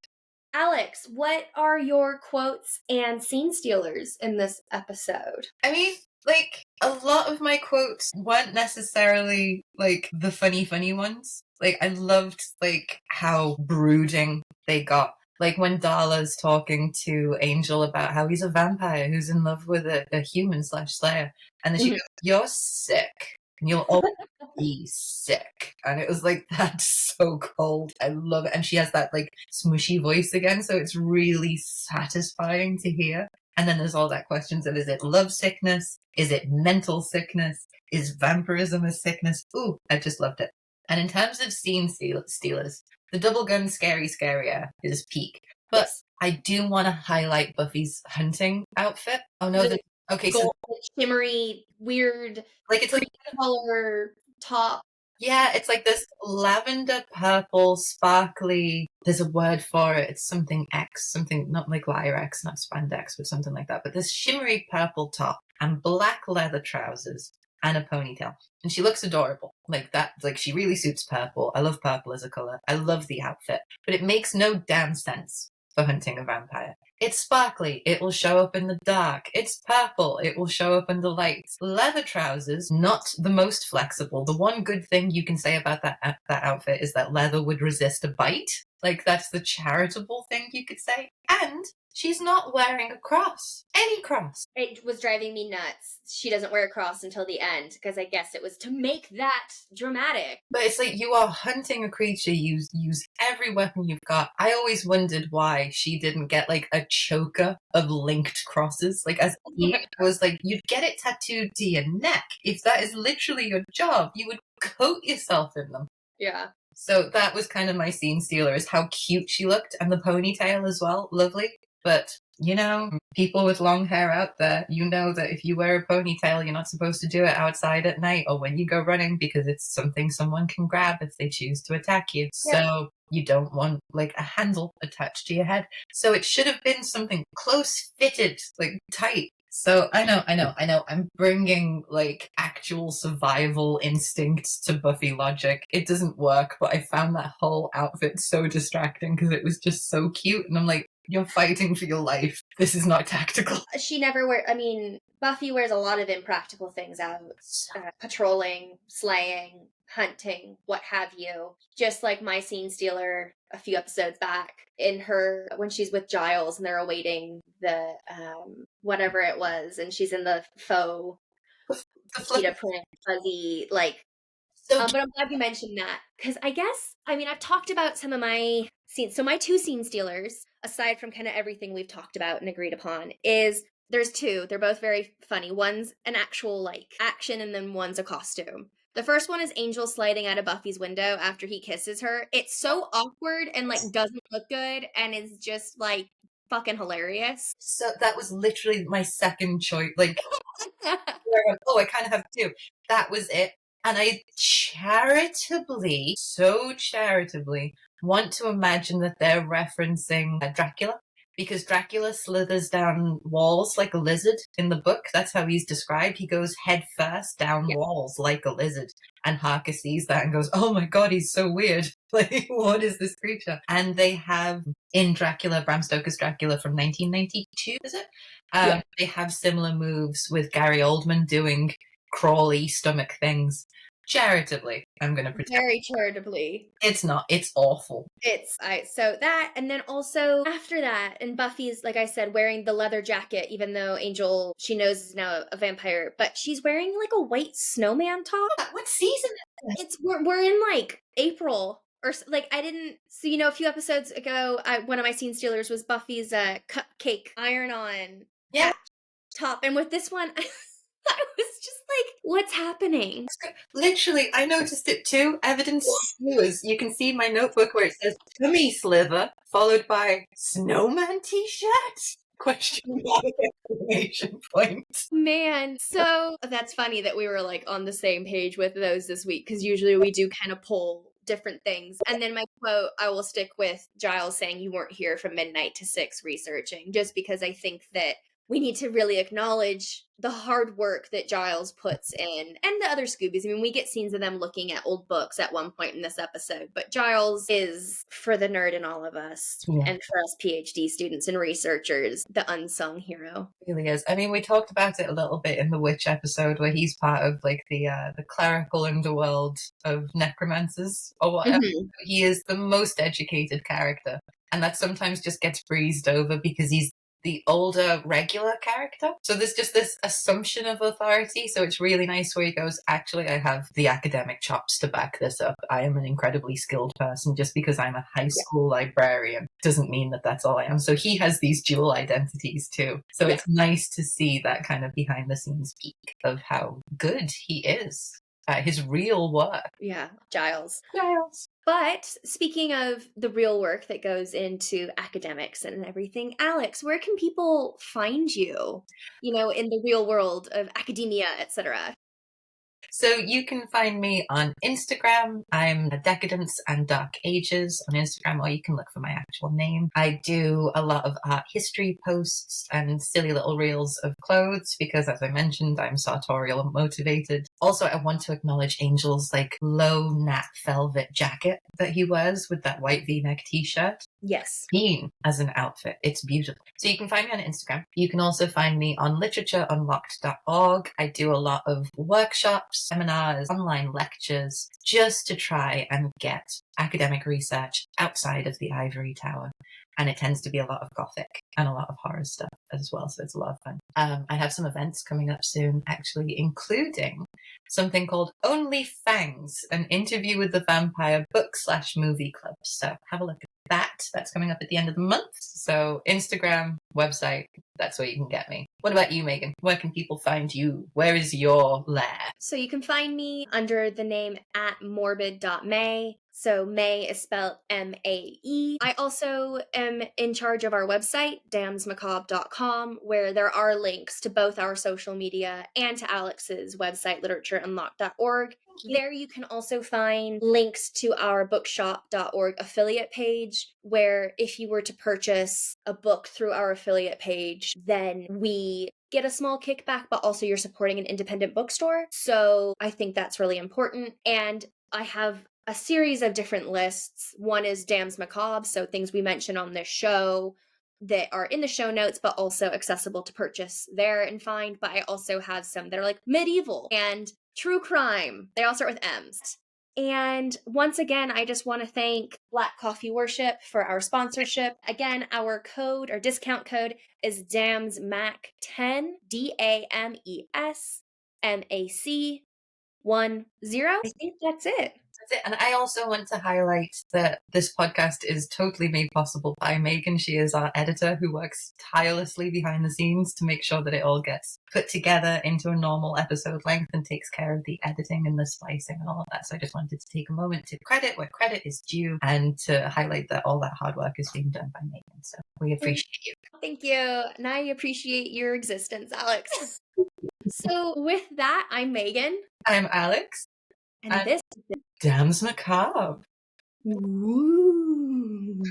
Alex, what are your quotes and scene stealers in this episode? I mean, like, a lot of my quotes weren't necessarily, like, the funny ones. Like, I loved, like, how brooding they got. Like, when Darla's talking to Angel about how he's a vampire who's in love with a human/slayer. And then she goes, "You're sick. And you'll always be sick." And it was like, that's so cold. I love it. And she has that, like, smushy voice again. So it's really satisfying to hear. And then there's all that questions of, is it love sickness? Is it mental sickness? Is vampirism a sickness? Ooh, I just loved it. And in terms of scene stealers, the double gun scarier is peak. But yes, I do want to highlight Buffy's hunting outfit. Oh no, okay, gold, so shimmery, weird, like, it's like color top. Yeah, it's like this lavender purple, sparkly, there's a word for it. It's something X, something not like Lyrex, not spandex, but something like that. But this shimmery purple top and black leather trousers and a ponytail. And she looks adorable. Like that, like, she really suits purple. I love purple as a color. I love the outfit. But it makes no damn sense for hunting a vampire. It's sparkly, it will show up in the dark. It's purple, it will show up in the lights. Leather trousers, not the most flexible. The one good thing you can say about that outfit is that leather would resist a bite. Like, that's the charitable thing you could say. And she's not wearing a cross. Any cross. It was driving me nuts. She doesn't wear a cross until the end, because I guess it was to make that dramatic. But it's like, you are hunting a creature, use every weapon you've got. I always wondered why she didn't get, like, a choker of linked crosses. Like, as it was like, you'd get it tattooed to your neck. If that is literally your job, you would coat yourself in them. Yeah. So that was kind of my scene stealer, is how cute she looked, and the ponytail as well, lovely. But, you know, people with long hair out there, you know that if you wear a ponytail, you're not supposed to do it outside at night or when you go running, because it's something someone can grab if they choose to attack you. Yeah. So you don't want, like, a handle attached to your head. So it should have been something close fitted, like, tight. So I know, I'm bringing, like, actual survival instincts to Buffy logic. It doesn't work, but I found that whole outfit so distracting because it was just so cute. And I'm like, you're fighting for your life. This is not tactical. She never Buffy wears a lot of impractical things out. Patrolling, slaying, hunting, what have you. Just like my scene stealer a few episodes back, when she's with Giles and they're awaiting the whatever it was, and she's in the faux cheetah print fuzzy, like, but I'm glad you mentioned that, because I've talked about some of my scenes. So my 2 scene stealers, aside from kind of everything we've talked about and agreed upon, is there's 2. They're both very funny. One's an actual, like, action, and then one's a costume. The first one is Angel sliding out of Buffy's window after he kisses her. It's so awkward and, like, doesn't look good, and is just, like, fucking hilarious. So that was literally my second choice. Like, oh, I kind of have 2. That was it. And I so charitably, want to imagine that they're referencing Dracula, because Dracula slithers down walls like a lizard in the book. That's how he's described. He goes head first down walls like a lizard. And Harker sees that and goes, oh my God, he's so weird. Like, what is this creature? And they have, in Dracula, Bram Stoker's Dracula from 1992, is it? They have similar moves with Gary Oldman doing crawly stomach things. Charitably, I'm going to pretend. Very charitably. It's not. It's awful. So that, and then also after that, and Buffy's, like I said, wearing the leather jacket, even though Angel, she knows, is now a vampire, but she's wearing, like, a white snowman top. What season is this? We're in, like, April. Or, like, I didn't... So, a few episodes ago, one of my scene stealers was Buffy's cupcake iron-on top. And with this one... I was just like, what's happening? Literally, I noticed it too. Evidence is you can see my notebook where it says tummy sliver followed by snowman t-shirt? Question mark, exclamation point. Man, so that's funny that we were like on the same page with those this week, because usually we do kind of pull different things. And then my quote, I will stick with Giles saying you weren't here from midnight to 6 researching, just because I think that we need to really acknowledge the hard work that Giles puts in, and the other Scoobies. I mean, we get scenes of them looking at old books at one point in this episode, but Giles is, for the nerd in all of us, and for us PhD students and researchers, the unsung hero. Really is. I mean, we talked about it a little bit in the witch episode where he's part of like the clerical underworld of necromancers or whatever. Mhm. He is the most educated character, and that sometimes just gets breezed over because he's the older regular character. So there's just this assumption of authority. So it's really nice where he goes, actually, I have the academic chops to back this up. I am an incredibly skilled person. Just because I'm a high school librarian doesn't mean that that's all I am. So he has these dual identities too. So it's nice to see that kind of behind the scenes peek of how good he is at his real work. Yeah, Giles. Giles. But speaking of the real work that goes into academics and everything, Alex, where can people find you, in the real world of academia, etc.? So you can find me on Instagram. I'm Decadence and Dark Ages on Instagram, or you can look for my actual name. I do a lot of art history posts and silly little reels of clothes because, as I mentioned, I'm sartorial and motivated. Also, I want to acknowledge Angel's like low nat velvet jacket that he wears with that white V-neck t-shirt. Yes. Keen as an outfit. It's beautiful. So you can find me on Instagram. You can also find me on literatureunlocked.org. I do a lot of workshops, seminars, online lectures, just to try and get academic research outside of the ivory tower. And it tends to be a lot of Gothic and a lot of horror stuff as well. So it's a lot of fun. I have some events coming up soon, actually, including something called Only Fangs, an interview with the vampire book/movie club. So have a look at that. That's coming up at the end of the month. So Instagram, website, that's where you can get me. What about you, Meaghan? Where can people find you? Where is your lair? So you can find me under the name @morbid.may. So May is spelled M-A-E. I also am in charge of our website, damsmacabre.com, where there are links to both our social media and to Alex's website, literatureunlocked.org. There you can also find links to our bookshop.org affiliate page, where if you were to purchase a book through our affiliate page, then we get a small kickback, but also you're supporting an independent bookstore. So I think that's really important. And I have a series of different lists. One is Dam's Macabre, so things we mention on this show that are in the show notes, but also accessible to purchase there and find. But I also have some that are like medieval and true crime. They all start with M's. And once again, I just want to thank Black Coffee Worship for our sponsorship. Again, our code or discount code is DAMSMAC10, DAMESMAC10. I think that's it. That's it. And I also want to highlight that this podcast is totally made possible by Meaghan. She is our editor who works tirelessly behind the scenes to make sure that it all gets put together into a normal episode length and takes care of the editing and the splicing and all of that. So I just wanted to take a moment to credit where credit is due and to highlight that all that hard work is being done by Meaghan. So we appreciate you. Thank you. And I appreciate your existence, Alex. So with that, I'm Meaghan. I'm Alex. And this is Dam's Macabre. Ooh.